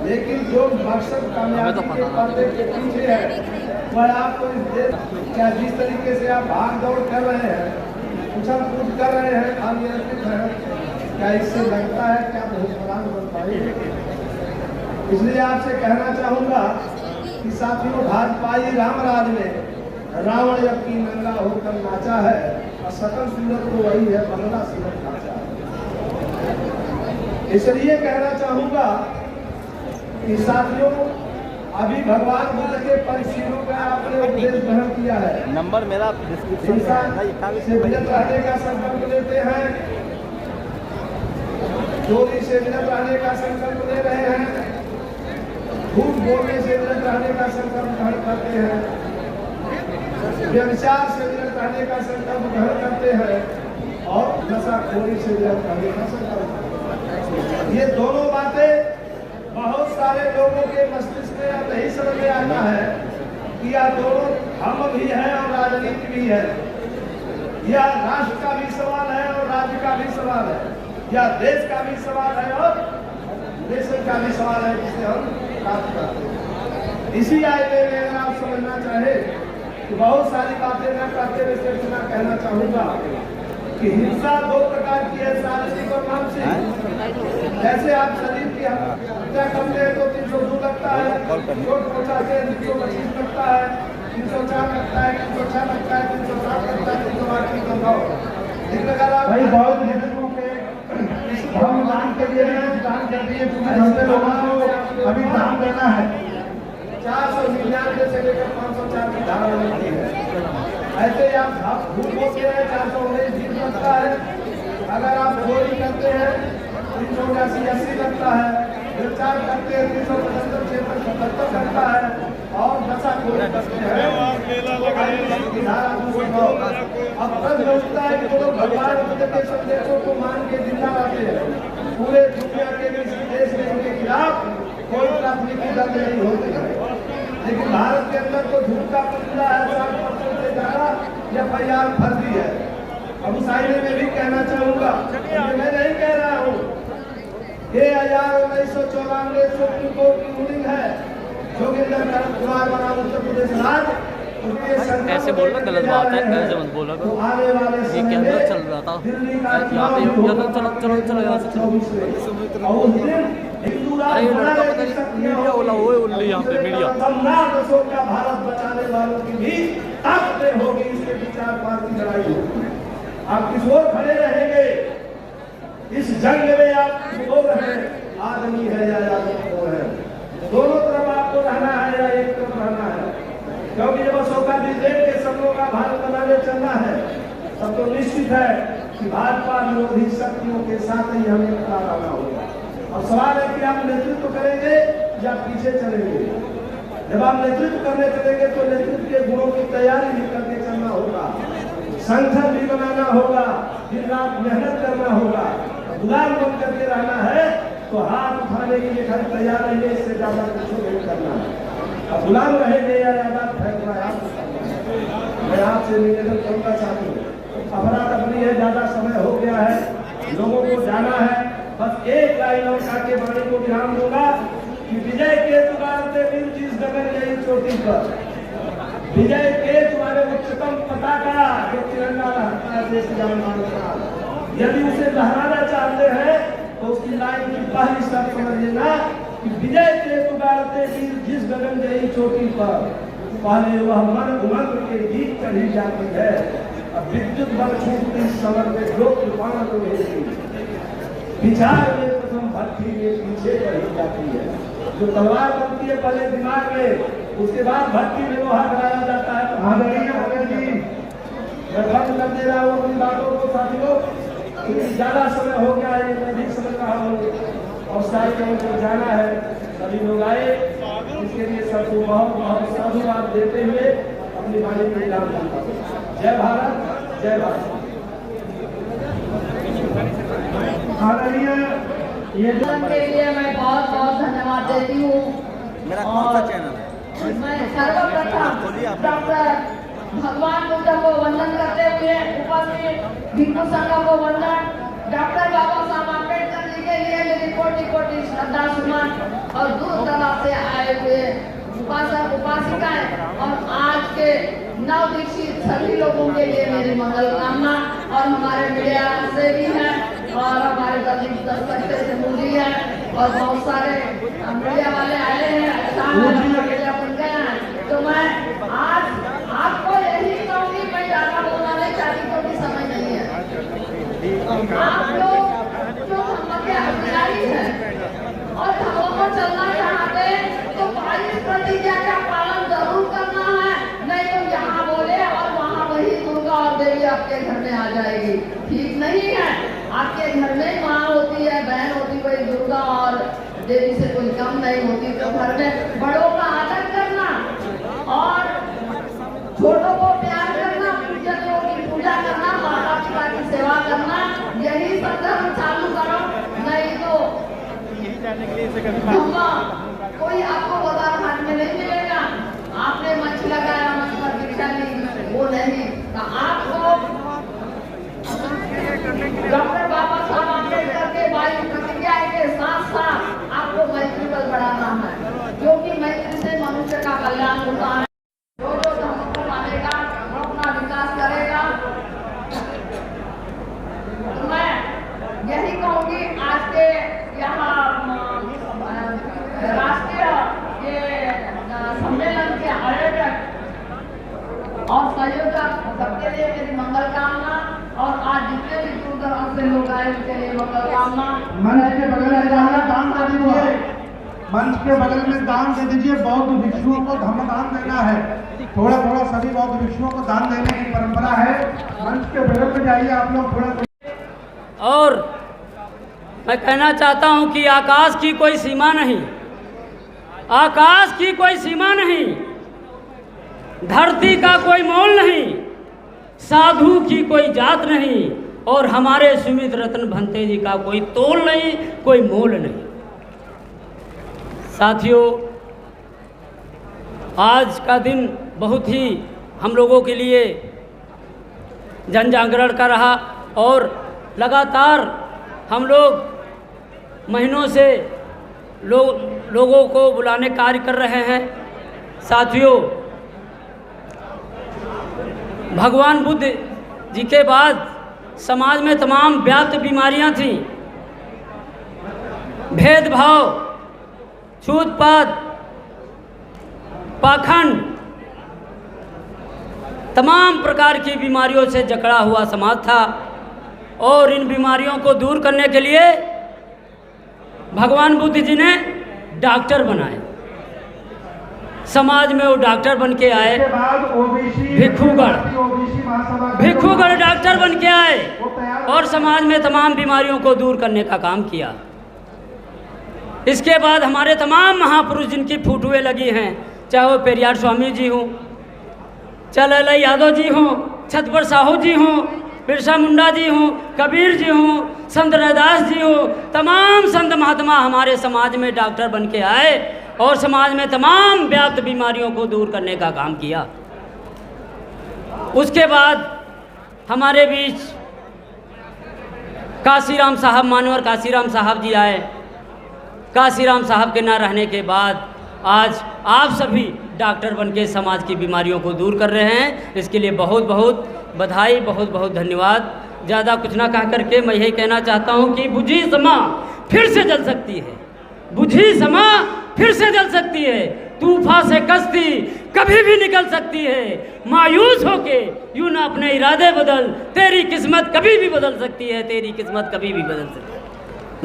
लेकिन जो मकसद कामयाबी के पर्दे के पीछे है वह आपको इस देश क्या जिस तरीके से आप भाग दौड़ कर रहे हैं, उछल कूद कर रहे हैं, अनियंत्रित है, क्या इससे लगता है क्या बहुत प्रधान बन पाएंगे। इसलिए आपसे कहना चाहूँगा कि साथियों, भाजपाई रामराज में रावण यज्ञ नंगा होकर नाचा है और सकल सूरत को वही है बंगला सूरत नाचा है। इसलिए कहना चाहूँगा कि साथियों, अभी भगवान बुद्ध के परिशीलों का आपने उपदेश ग्रहण किया है। नंबर मेरा डिस्क्रिप्शन से विरत रहने का संकल्प लेते हैं, चोरी से विरत रहने का संकल्प ले रहे हैं, झूठ बोलने से विरत रहने का संकल्प ग्रहण करते हैं, व्यभिचार से विरत रहने का संकल्प ग्रहण करते हैं और नशाखोरी से विरत रहने का संकल्प। ये दोनों बातें बहुत सारे लोगों के मस्तिष्क में अब नहीं समझ में आता है कि यह दोनों धर्म भी है और राजनीति भी है, यह राष्ट्र का भी सवाल है और राज्य का भी सवाल है, यह देश का भी सवाल है और देश का भी सवाल है जिसे हम प्राप्त करते हैं। इसी आयते में अगर आप समझना चाहे तो बहुत सारी बातें मैं करते हुए सिर्फ इतना कहना चाहूँगा कि हिंसा दो प्रकार की है, शारीरिक और मानसिक। जैसे आप शरीर की हत्या करते हैं तो 302 लगता है, चोट पहुंचाते हैं 325 लगता है, 304 लगता है, 306 लगता है, 307 लगता है, 308 लेकिन अगर आप भाई बहुत हिंदुओं के हम दान के लिए दान कर दिए, तुम्हें लोगों को अभी दान देना है 499 से लेकर 504 की धारा लगती है। ऐसे आप झूठ बोलते हैं 419 जीत लगता है, अगर आप चोरी करते हैं 380 लगता है, व्यभिचार करते हैं 375 77 लगता है और नशाखोरी करते हैं। अब प्रश्न उठता है कि लोग भगवान बुद्ध के संदेशों को मान के जिंदा रहते हैं, पूरे दुनिया के देश में उनके खिलाफ कोई प्राथमिकी दर्ज नहीं होती है, लेकिन भारत के अंदर तो झूठ का पुतला है, 60% से ज्यादा FIR फर्जी है। अब उस आईने में भी कहना चाहूँगा, मैं नहीं कह रहा हूँ, ये 1994 सुप्रीम कोर्ट की रूलिंग है, जोगिंदर कुमार बना उत्तर प्रदेश राज्य। ऐसे बोलना गलत बात है, ऐसे मत बोला करो। ये कैमरा चल रहा था यहाँ पे, चलो चलो यहाँ से चलो। अरे ये लड़का पता नहीं मीडिया बोला वो उल्ली यहाँ पे मीडिया। का भारत बचाने वालों की भी ताकत होगी, इसके विचार पार्टी लड़ाई होगी। आप किस ओर खड़े रहेंगे इस जंग में, आप किस ओर हैं, आदमी है या आदमी है, दोनों तरफ आपको रहना है या एक तरफ रहना है, क्योंकि जब अशोका भी देख के सब लोग का भारत बनाने चलना है तब तो निश्चित है कि भाजपा विरोधी शक्तियों के साथ ही हमें खड़ा रहना होगा। और सवाल है कि आप नेतृत्व करेंगे या पीछे चलेंगे। जब आप नेतृत्व करने चलेंगे तो नेतृत्व के गुणों की तैयारी भी करके चलना होगा, संगठन भी बनाना होगा, दिन रात मेहनत करना होगा। गुलाम बन करके रहना है तो हाथ उठाने के लिए खाली तैयार रहिए, इससे ज्यादा कुछ नहीं करना है। अब गुलाम रहेंगे या ज्यादा फैसला आपको करना है। मैं आपसे निवेदन करना चाहती हूँ, अफरा तफरी है, ज्यादा समय हो गया है, लोगों को जाना है। बस एक लाइन और आके वाणी को विराम दूंगा कि विजय के तुम्हारे वीर जिस गगन गई चोटी पर, विजय के तुम्हारे उच्चतम पताका जो तिरंगा रहता है देश का, यदि उसे लहराना चाहते हैं तो उसकी लाइन की पहली शर्त समझ लेना कि विजय के तुम्हारे वीर जिस गगन गई चोटी पर, पहले वह मन उमंग के गीत चढ़ी जाती है, अब विद्युत बल छूटती समर में जो तूफान को भेजती, विचार में प्रथम भक्ति के पीछे बढ़ी जाती है। जो तलवार बनती है पहले दिमाग में, उसके बाद भक्ति में लोहा कराया जाता है। मैं बंद कर दे रहा हूँ अपनी बातों को साथियों, क्योंकि ज्यादा समय हो गया है, मैं भी समझ रहा हूँ और सारी जगह को जाना है। सभी लोग आए, इसके लिए सबको बहुत बहुत साधुवाद देते हुए अपनी वाणी को विराम देता हूँ। जय भारत, जय भारत। ये के लिए मैं बहुत बहुत धन्यवाद देती हूँ। मेरा कौन सा चैनल है? मैं सर्वप्रथम डॉक्टर भगवान बुद्ध को वंदन करते हुए उपस्थित भिक्षु संघ को वंदन, डॉक्टर बाबा साहब अम्बेडकर जी के लिए मेरी कोटि कोटि श्रद्धा सुमन और दूर दराज से आए हुए उपासक उपासिकाएं और आज के नवदीक्षित सभी लोगों के लिए मेरी मंगल कामना। और हमारे मीडिया से भी है और हमारे दलित दस्तक से मूली है और बहुत सारे मीडिया वाले आए हैं, अच्छा मीडिया बन गया है। तो मैं आज आपको यही कहूँगी, मैं ज्यादा बोलना नहीं चाहती क्योंकि समय नहीं है। आप लोग जो हम के अधिकारी हैं और धर्मों को चलना चाहते तो 22 प्रतिज्ञा का पालन जरूर करना है, नहीं तो यहाँ बोले और वहाँ वही दुर्गा और देवी आपके घर में आ जाएगी, ठीक नहीं है। आपके घर में माँ होती है, बहन होती, कोई दुर्गा और देवी से कोई कम नहीं होती। तो घर में बड़ों का आदर करना और छोटों को प्यार करना, पूजकों की पूजा करना, माता पिता की सेवा करना, यही सब धर्म चालू करो, नहीं तो कोई आपको बाजार हाट में नहीं मिलेगा। आपने मच्छी लगाया, मंच पर भिक्षा ली, वो नहीं। तो आपको डॉक्टर बाबा साहब अम्बेडकर के 22 प्रतिज्ञा के साथ साथ आपको मैत्री बल बढ़ाना है, क्योंकि मैत्री से मनुष्य का कल्याण होता है। जो धर्म को मानेगा वो अपना विकास करेगा। तो मैं यही कहूँगी, आज के यहाँ राष्ट्रीय सम्मेलन के आयोजक और संयोजक सबके लिए मेरी मंगल कामना और आज जितने भी दूर दराज से लोग आए उनके लिए मंगल कामना। मंच के बगल में दान दे दीजिए, मंच के बगल में दान दे दीजिए। बौद्ध भिक्षुओं को धर्म दान देना है, थोड़ा थोड़ा सभी बौद्ध भिक्षुओं को दान देने की परंपरा है। मंच के बगल में जाइए आप लोग थोड़ा। और मैं कहना चाहता हूं कि आकाश की कोई सीमा नहीं, आकाश की कोई सीमा नहीं, धरती का कोई मोल नहीं, साधु की कोई जात नहीं और हमारे सुमित रतन भंते जी का कोई तोल नहीं, कोई मोल नहीं। साथियों, आज का दिन बहुत ही हम लोगों के लिए जन जागरण का रहा और लगातार हम लोग महीनों से लोगों को बुलाने कार्य कर रहे हैं। साथियों, भगवान बुद्ध जी के बाद समाज में तमाम व्याप्त बीमारियां थीं, भेदभाव, छूतपात, पाखंड, तमाम प्रकार की बीमारियों से जकड़ा हुआ समाज था और इन बीमारियों को दूर करने के लिए भगवान बुद्ध जी ने डॉक्टर बनाए। समाज में वो डॉक्टर बन के आए, भिक्षुगण डॉक्टर बन के आए और समाज में तमाम बीमारियों को दूर करने का काम किया। इसके बाद हमारे तमाम महापुरुष जिनकी फोटोएं लगी हैं, चाहे वो पेरियार स्वामी जी हों, चाहे ललाई यादव जी हों, छतरपुर साहू जी हों, बिरसा मुंडा जी हों, कबीर जी हों, संत रैदास जी हों, तमाम संत महात्मा हमारे समाज में डॉक्टर बन के आए और समाज में तमाम व्याप्त बीमारियों को दूर करने का काम किया। उसके बाद हमारे बीच काशीराम साहब, मानवर काशीराम साहब जी आए। काशीराम साहब के ना रहने के बाद आज आप सभी डॉक्टर बनके समाज की बीमारियों को दूर कर रहे हैं। इसके लिए बहुत बहुत बधाई, बहुत बहुत धन्यवाद। ज़्यादा कुछ ना कह करके मैं यही कहना चाहता हूँ कि बुझी समा फिर से जल सकती है, बुझी समा फिर से जल सकती है, तूफान से कश्ती कभी भी निकल सकती है। मायूस होके यूं ना अपने इरादे बदल, तेरी किस्मत कभी भी बदल सकती है, तेरी किस्मत कभी भी बदल सकती है।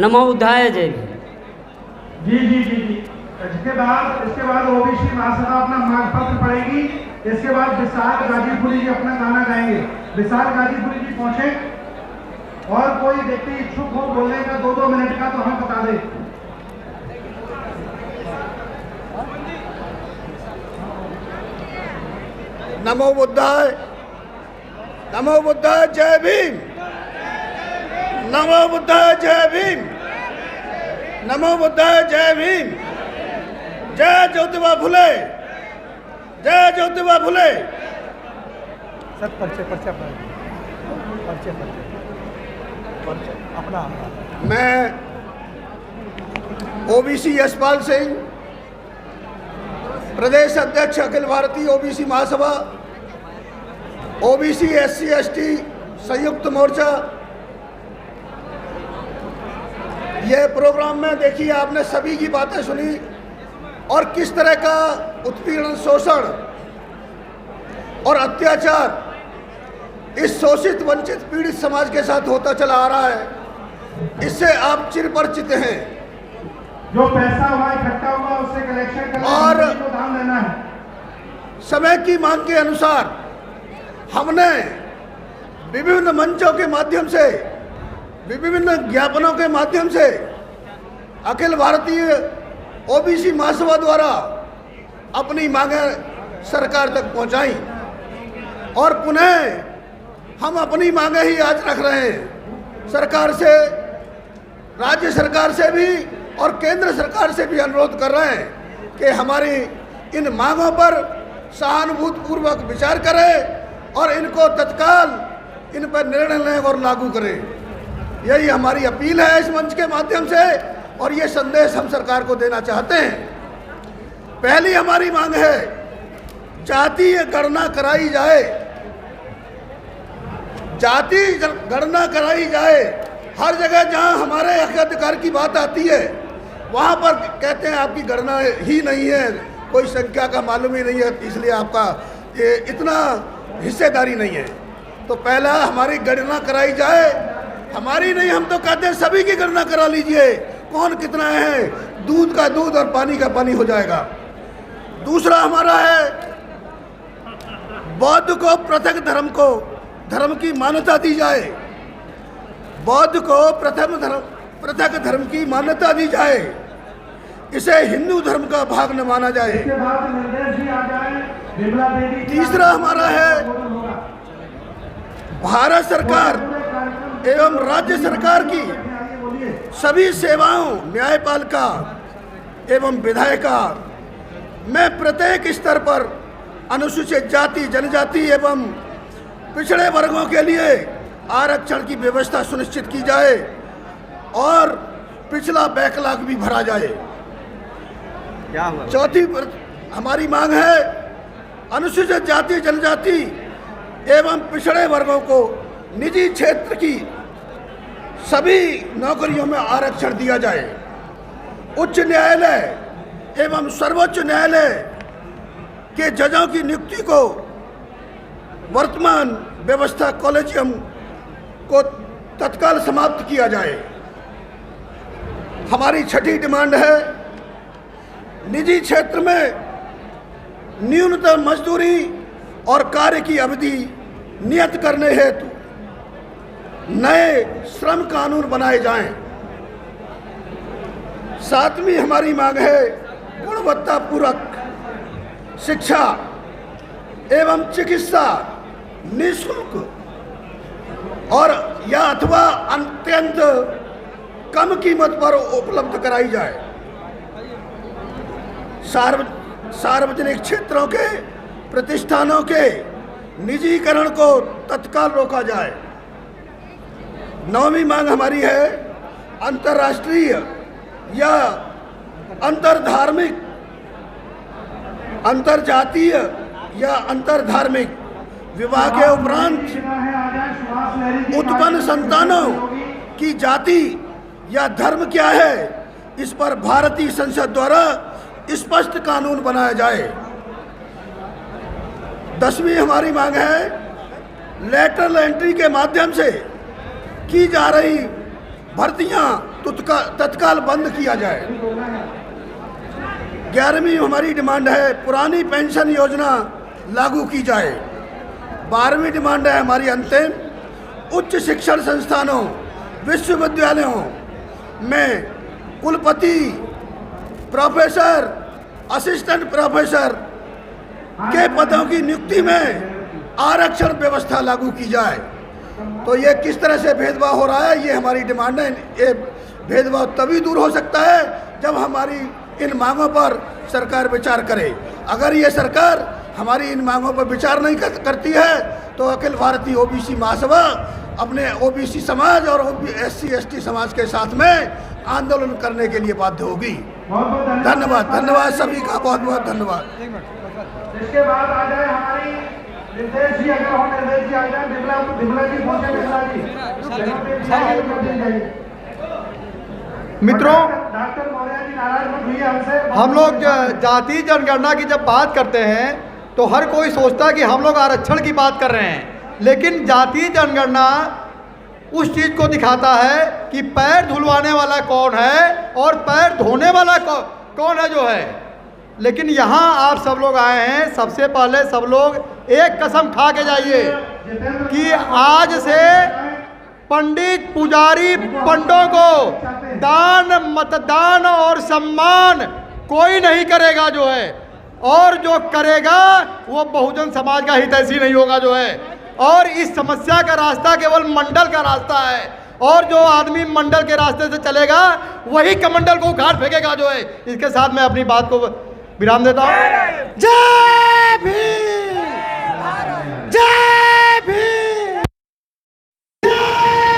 नमो बुद्धाय, जय भीम। जी जी जी जी। इसके बाद ओबीसी महासभा अपना मांग पत्र पढ़ेगी। इसके बाद विशाल गाजीपुरी जी अपना गाना गाएंगे। विशाल गाजीपुरी जी पहुंचे और कोई व्यक्ति इच्छुक हो बोलने का 2-2 मिनट का तो हम बता दें। नमो बुद्धाय, नमो बुद्धाय, जय भीम। नमो बुद्धाय, जय भीम। नमो बुद्धाय, जय भीम। जय ज्योतिबा फुले, जय ज्योतिबा फुले। सर पर्चे अपना मैं ओबीसी यशपाल सिंह, प्रदेश अध्यक्ष अखिल भारतीय ओबीसी महासभा, ओबीसी SC ST संयुक्त मोर्चा। ये प्रोग्राम में देखिए आपने सभी की बातें सुनी और किस तरह का उत्पीड़न, शोषण और अत्याचार इस शोषित, वंचित, पीड़ित समाज के साथ होता चला आ रहा है। इससे आप चिरपरिचित हैं। जो पैसा हुआ इकट्ठा हुआ उससे कलेक्शन करना और को दाम देना है। समय की मांग के अनुसार हमने विभिन्न मंचों के माध्यम से, विभिन्न ज्ञापनों के माध्यम से अखिल भारतीय ओबीसी महासभा द्वारा अपनी मांगें सरकार तक पहुंचाई और पुनः हम अपनी मांगें ही आज रख रहे हैं। सरकार से, राज्य सरकार से भी और केंद्र सरकार से भी अनुरोध कर रहे हैं कि हमारी इन मांगों पर सहानुभूतिपूर्वक विचार करें और इनको तत्काल इन पर निर्णय लें और लागू करें। यही हमारी अपील है इस मंच के माध्यम से और ये संदेश हम सरकार को देना चाहते हैं। पहली हमारी मांग है जातीय गणना कराई जाए, जाति गणना कराई जाए। हर जगह जहां हमारे हक अधिकार की बात आती है वहां पर कहते हैं आपकी गणना ही नहीं है, कोई संख्या का मालूम ही नहीं है, इसलिए आपका ये इतना हिस्सेदारी नहीं है। तो पहला हमारी गणना कराई जाए। हमारी नहीं, हम तो कहते हैं सभी की गणना करा लीजिए, कौन कितना है, दूध का दूध और पानी का पानी हो जाएगा। दूसरा हमारा है बौद्ध को पृथक धर्म की मान्यता दी जाए। बौद्ध को पृथक धर्म की मान्यता दी जाए, इसे हिंदू धर्म का भाग न माना जाए। तीसरा हमारा है भारत सरकार एवं राज्य सरकार की सभी सेवाओं, न्यायपालिका एवं विधायिका में प्रत्येक स्तर पर अनुसूचित जाति, जनजाति एवं पिछड़े वर्गों के लिए आरक्षण की व्यवस्था सुनिश्चित की जाए और पिछला बैकलॉग भी भरा जाए। चौथी हमारी मांग है अनुसूचित जाति, जनजाति एवं पिछड़े वर्गों को निजी क्षेत्र की सभी नौकरियों में आरक्षण दिया जाए। उच्च न्यायालय एवं सर्वोच्च न्यायालय के जजों की नियुक्ति को वर्तमान व्यवस्था कॉलेजियम को तत्काल समाप्त किया जाए। हमारी छठी डिमांड है निजी क्षेत्र में न्यूनतम मजदूरी और कार्य की अवधि नियत करने हेतु नए श्रम कानून बनाए जाएं। सातवीं हमारी मांग है गुणवत्तापूर्वक शिक्षा एवं चिकित्सा निःशुल्क और या अथवा अत्यंत कम कीमत पर उपलब्ध कराई जाए। सार्वजनिक क्षेत्रों के प्रतिष्ठानों के निजीकरण को तत्काल रोका जाए। 9वीं मांग हमारी है अंतर्राष्ट्रीय या अंतरधार्मिक, अंतरजातीय या अंतरधार्मिक विवाह के उपरांत उत्पन्न संतानों की जाति या धर्म क्या है, इस पर भारतीय संसद द्वारा स्पष्ट कानून बनाया जाए। 10वीं हमारी मांग है लेटरल एंट्री के माध्यम से की जा रही भर्तियां तत्काल बंद किया जाए। 11वीं हमारी डिमांड है पुरानी पेंशन योजना लागू की जाए। 12वीं डिमांड है हमारी अंतिम, उच्च शिक्षण संस्थानों विश्वविद्यालयों में कुलपति, प्रोफेसर, असिस्टेंट प्रोफेसर के पदों की नियुक्ति में आरक्षण व्यवस्था लागू की जाए। तो ये किस तरह से भेदभाव हो रहा है, ये हमारी डिमांड है। ये भेदभाव तभी दूर हो सकता है जब हमारी इन मांगों पर सरकार विचार करे। अगर ये सरकार हमारी इन मांगों पर विचार नहीं करती है तो अखिल भारतीय ओबीसी महासभा अपने ओबीसी समाज और SC/ST समाज के साथ में आंदोलन करने के लिए बाध्य होगी। धन्यवाद, धन्यवाद सभी का, बहुत बहुत धन्यवाद। इसके बाद आ जाए हमारी निर्देश जी, अगर हो निर्देश जी आ जाए, बिमला जी पहुंचे, बिमला जी। मित्रों, डॉक्टर मौर्य जी नाराज मत हुई हमसे। हम लोग जाति जनगणना की जब बात करते हैं तो हर कोई सोचता है कि हम लोग आरक्षण की बात कर रहे हैं, लेकिन जाति जनगणना उस चीज़ को दिखाता है कि पैर धुलवाने वाला कौन है और पैर धोने वाला कौन है जो है। लेकिन यहाँ आप सब लोग आए हैं, सबसे पहले सब लोग एक कसम खा के जाइए कि आज से पंडित पुजारी पंडों को दान, मतदान और सम्मान कोई नहीं करेगा जो है, और जो करेगा वो बहुजन समाज का हितैषी नहीं होगा जो है। और इस समस्या का रास्ता केवल मंडल का रास्ता है, और जो आदमी मंडल के रास्ते से चलेगा वही कमंडल को उखाड़ फेंकेगा जो है। इसके साथ मैं अपनी बात को विराम देता हूँ। जय भीम, जय भीम, जय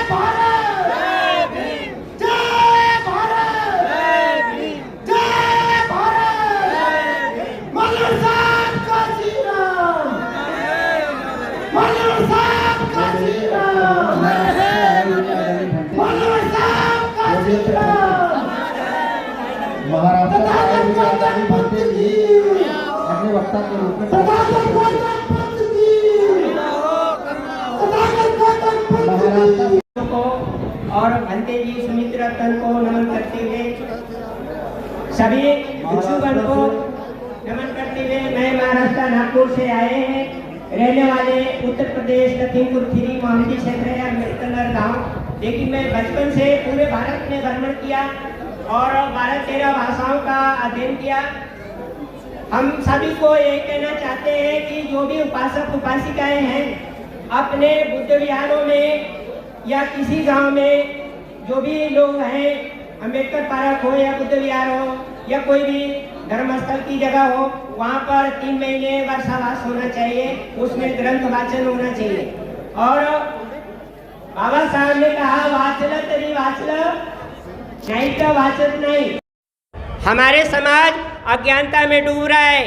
भारत, जय भीम, जय भारत, जय भीम, जय भारत। मल्लर साहब का जीवन, मल्लर साहब का जीवन, मल्लर साहब का जीवन। अपने वक्ता के रूप में और भंते जी सुमित्रा रतन को नमन करते हुए, सभी भिक्षुगण को नमन करते हुए, मैं महाराष्ट्र नागपुर से आए हैं, रहने वाले उत्तर प्रदेश लखीमपुर खीरी मोहम्मदी क्षेत्र है, अम्बेडकर गाँव। लेकिन मैं बचपन से पूरे भारत में भ्रमण किया और 12-13 भाषाओं का अध्ययन किया। हम सभी को ये कहना चाहते हैं कि जो भी उपासक उपासिकाएं हैं, अपने बुद्ध विहारों में या किसी गांव में जो भी लोग हैं, अम्बेडकर पार्क हो या बुद्ध विहार हो या कोई भी धर्मस्थल की जगह हो, वहाँ पर 3 महीने वर्षावास होना चाहिए, उसमें ग्रंथ वाचन होना चाहिए। और बाबा साहब ने कहा वाचलं तरी वाचलं, नहीं तो वाचन नहीं। हमारे समाज अज्ञानता में डूब रहा है।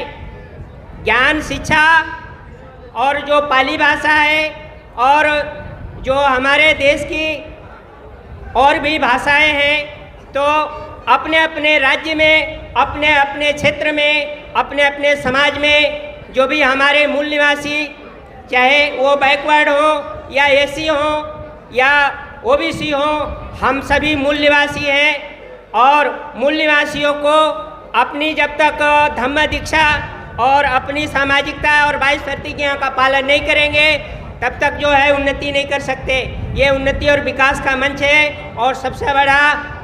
ज्ञान, शिक्षा और जो पाली भाषा है और जो हमारे देश की और भी भाषाएं हैं, तो अपने अपने राज्य में, अपने अपने क्षेत्र में, अपने अपने समाज में जो भी हमारे मूल निवासी, चाहे वो बैकवर्ड हो या एसी हो या ओबीसी हो, हम सभी मूल निवासी हैं। और मूल निवासियों को अपनी जब तक धम्म दीक्षा और अपनी सामाजिकता और 22 प्रतिज्ञा का पालन नहीं करेंगे, तब तक जो है उन्नति नहीं कर सकते। ये उन्नति और विकास का मंच है। और सबसे बड़ा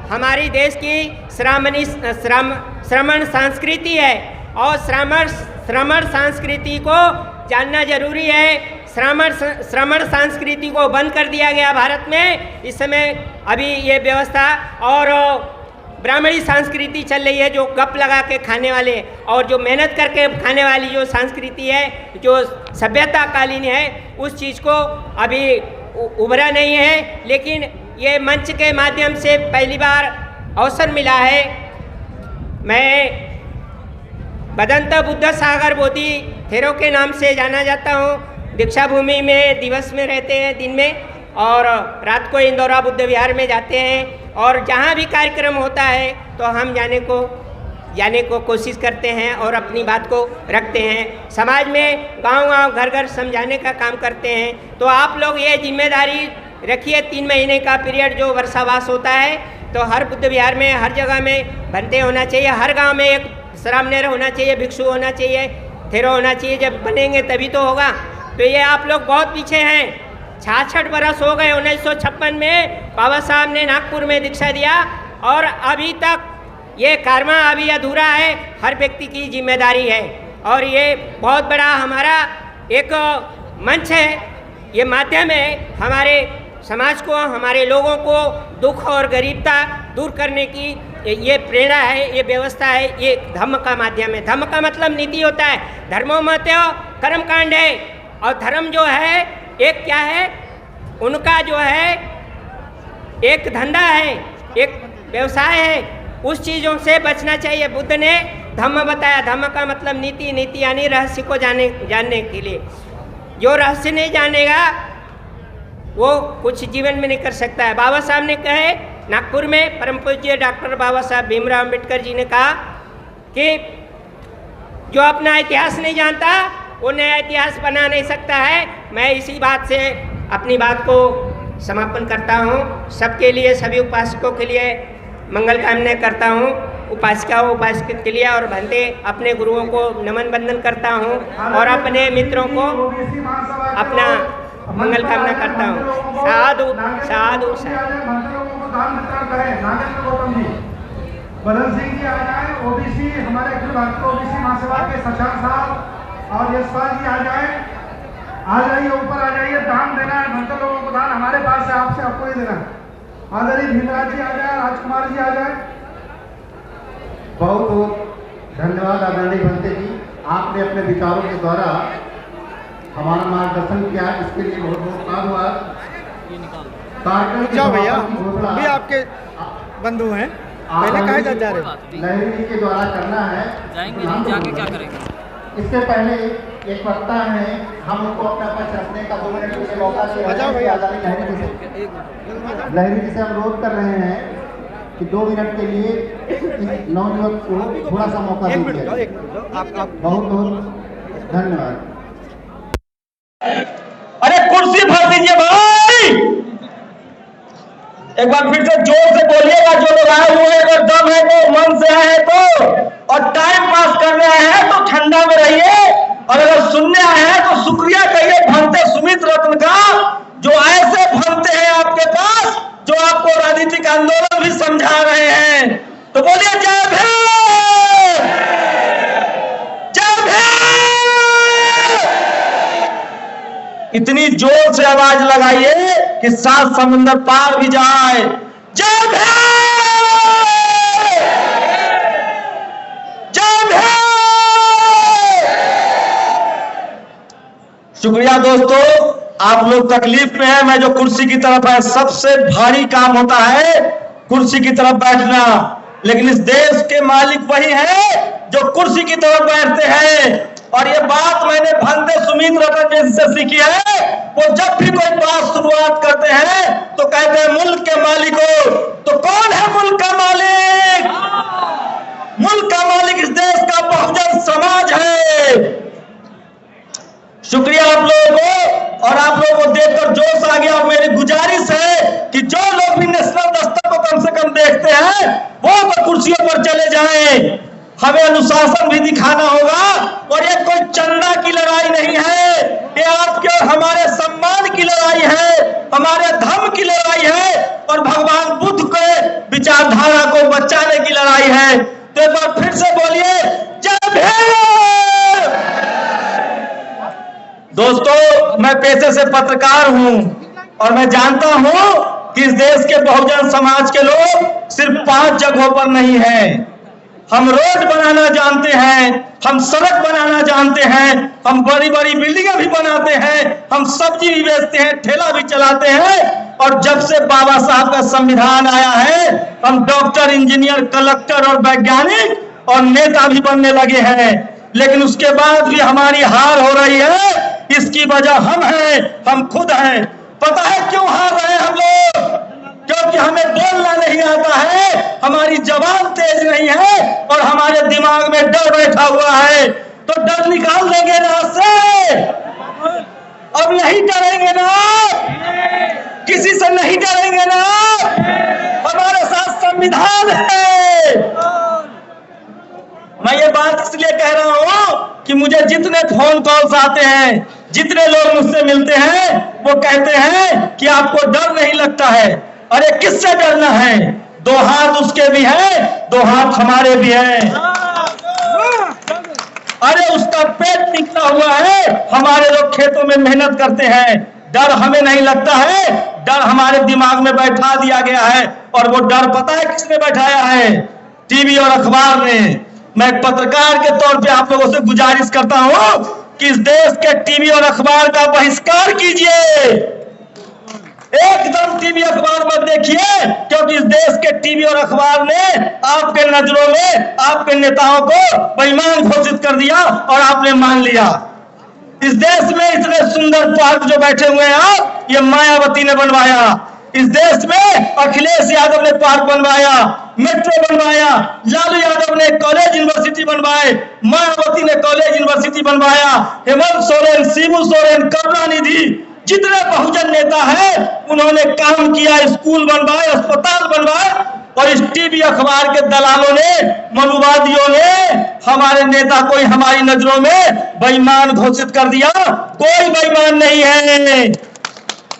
हमारी देश की श्रामण संस्कृति है। और श्रमण संस्कृति को जानना जरूरी है। श्रमण संस्कृति को बंद कर दिया गया भारत में इस समय अभी ये व्यवस्था, और ब्राह्मणी संस्कृति चल रही है जो गप लगा के खाने वाले और जो मेहनत करके खाने वाली जो संस्कृति है, जो सभ्यता कालीन है, उस चीज़ को अभी उभरा नहीं है। लेकिन ये मंच के माध्यम से पहली बार अवसर मिला है। मैं बदंत बुद्ध सागर बोधि थेरो के नाम से जाना जाता हूँ। दीक्षा भूमि में दिवस में रहते हैं दिन में, और रात को इंदौरा बुद्ध विहार में जाते हैं, और जहाँ भी कार्यक्रम होता है तो हम जाने को कोशिश करते हैं और अपनी बात को रखते हैं। समाज में गांव-गांव घर-घर समझाने का काम करते हैं। तो आप लोग ये जिम्मेदारी रखिए। 3 महीने का पीरियड जो वर्षावास होता है, तो हर बुद्ध विहार में हर जगह में बनते होना चाहिए। हर गांव में एक श्रामनेर होना चाहिए, भिक्षु होना चाहिए, थेरो होना चाहिए। जब बनेंगे तभी तो होगा। तो ये आप लोग बहुत पीछे हैं। 66 बरस हो गए। 1956 में बाबा साहब ने नागपुर में दीक्षा दिया, और अभी तक ये कर्मा अभी अधूरा है। हर व्यक्ति की जिम्मेदारी है, और ये बहुत बड़ा हमारा एक मंच है, ये माध्यम है हमारे समाज को, हमारे लोगों को दुख और गरीबता दूर करने की ये प्रेरणा है, ये व्यवस्था है। ये धम्म का माध्यम है। धम्म का मतलब नीति होता है। धर्मो मत्यो कर्म कांड है, और धर्म जो है एक क्या है, उनका जो है एक धंधा है, एक व्यवसाय है। उस चीज़ों से बचना चाहिए। बुद्ध ने धम्म बताया। धम्म का मतलब नीति, नीति यानी रहस्य को जानने के लिए। जो रहस्य नहीं जानेगा वो कुछ जीवन में नहीं कर सकता है। बाबा साहब ने कहे, नागपुर में परम पूज्य डॉक्टर बाबा साहब भीमराव अम्बेडकर जी ने कहा कि जो अपना इतिहास नहीं जानता वो नया इतिहास बना नहीं सकता है। मैं इसी बात से अपनी बात को समापन करता हूँ। सबके लिए, सभी उपासकों के लिए मंगल कामना करता हूँ। उपासिकाओं उपासक के लिए और भंते अपने गुरुओं को नमन बंदन करता हूँ, और अपने मित्रों को अपना मंगल कामना करता हूँ। साधु साधु बदन सिंह जी आ जाए, ओबीसी हमारे अखिल भारतीय ओबीसी महासभा के सचान साहब और यशपाल जी आ जाइए, ऊपर आ जाइए। दान देना है भक्त लोगों को, दान हमारे पास है, आपसे आपको ही देना। आदरणीय भीमराज जी आ जाए, राजकुमार जी आ जाए। बहुत बहुत धन्यवाद आदरणीय भंते जी, आपने अपने विचारों के द्वारा हमारा मार्गदर्शन किया, इसके लिए बहुत बहुत धन्यवाद। भैया भी आपके बंधु हैं, पहले कहा जा रहे लहरी जी के द्वारा करना है। जाएंगे नहीं, जाके क्या करेंगे? इससे पहले एक वक्ता है, हम उनको अपना पक्ष रखने का 2 मिनट के लिए मौका दे रहे हैं। लहरी जी से अनुरोध कर रहे हैं कि 2 मिनट के लिए इस नवयुवक को थोड़ा सा मौका दीजिए। बहुत बहुत धन्यवाद। अरे कुर्सी भर दीजिए भाई, एक बार फिर से जोर से बोलिएगा। जो लोग आए हुए हैं, अगर दम है तो, मन से आए हैं तो, और टाइम पास कर रहे हैं तो ठंडा में रहिए, और अगर सुनने आए हैं तो शुक्रिया कहिए भंते सुमित रत्न का, जो ऐसे भंते हैं आपके पास, जो आपको राजनीतिक आंदोलन भी समझा रहे हैं। तो बोलिए जय भीम, जय भीम। इतनी जोर से आवाज लगाइए कि 7 समुंदर पार भी जाए। जय भीम, जय भीम। शुक्रिया दोस्तों, आप लोग तकलीफ में हैं। मैं जो कुर्सी की तरफ है, सबसे भारी काम होता है कुर्सी की तरफ बैठना, लेकिन इस देश के मालिक वही हैं जो कुर्सी की तरफ बैठते हैं। और ये बात मैंने भंते सुमित रतन जी से सीखी है। वो जब भी कोई बात शुरुआत करते हैं तो कहते हैं मुल्क के मालिकों। तो कौन है मुल्क का मालिक? मुल्क का मालिक इस देश का बहुजन समाज है। शुक्रिया आप लोगों को, और आप लोगों को देखकर जोश आ गया। और मेरी गुजारिश है कि जो लोग भी नेशनल दस्तक को कम से कम देखते हैं, वो तो कुर्सियों पर चले जाएं। हमें अनुशासन भी दिखाना होगा, और ये कोई चंदा की लड़ाई नहीं है, ये आपके और हमारे सम्मान की लड़ाई है, हमारे धर्म की लड़ाई है, और भगवान बुद्ध के विचारधारा को बचाने की लड़ाई है। तो एक बार फिर से बोलिए जय भीम। दोस्तों, मैं पेशे से पत्रकार हूं और मैं जानता हूं कि इस देश के बहुजन समाज के लोग सिर्फ 5 जगहों पर नहीं हैं। हम रोड बनाना जानते हैं, हम सड़क बनाना जानते हैं, हम बड़ी बड़ी बिल्डिंगें भी बनाते हैं, हम सब्जी भी बेचते हैं, ठेला भी चलाते हैं। और जब से बाबा साहब का संविधान आया है, हम डॉक्टर, इंजीनियर, कलेक्टर और वैज्ञानिक और नेता भी बनने लगे हैं। लेकिन उसके बाद भी हमारी हार हो रही है। इसकी वजह हम हैं, हम खुद हैं। पता है क्यों हार रहे हैं हम लोग? क्योंकि हमें बोलना नहीं आता है, हमारी जबान तेज नहीं है और हमारे दिमाग में डर बैठा हुआ है। तो डर निकाल देंगे ना से? अब नहीं डरेंगे ना? किसी से नहीं डरेंगे ना? हमारे साथ संविधान है। मैं ये बात इसलिए कह रहा हूं कि मुझे जितने फोन कॉल्स आते हैं, जितने लोग मुझसे मिलते हैं, वो कहते हैं कि आपको डर नहीं लगता है। अरे किससे डरना है? 2 हाथ उसके भी हैं, 2 हाथ हमारे भी हैं। अरे उसका पेट निकला हुआ है, हमारे लोग खेतों में मेहनत करते हैं। डर हमें नहीं लगता है, डर हमारे दिमाग में बैठा दिया गया है। और वो डर पता है किसने बैठाया है? टीवी और अखबार ने। मैं पत्रकार के तौर पे आप लोगों से गुजारिश करता हूं कि इस देश के टीवी और अखबार का बहिष्कार कीजिए। एकदम टीवी अखबार मत देखिए, क्योंकि इस देश के टीवी और अखबार ने आपके नजरों में आपके नेताओं को बेईमान घोषित कर दिया और आपने मान लिया। इस देश में इतने सुंदर पार्क जो बैठे हुए हैं आप, ये मायावती ने बनवाया। इस देश में अखिलेश यादव ने पार्क बनवाया, मेट्रो बनवाया, लालू यादव ने कॉलेज यूनिवर्सिटी बनवाए, मायावती ने कॉलेज यूनिवर्सिटी बनवाया, हेमंत सोरेन, शिबू सोरेन, करुणानिधि, जितने बहुजन नेता हैं उन्होंने काम किया, स्कूल बनवाए, अस्पताल बनवाए। और इस टीवी अखबार के दलालों ने, मनुवादियों ने हमारे नेता को हमारी नजरों में बेईमान घोषित कर दिया। कोई बेईमान नहीं है,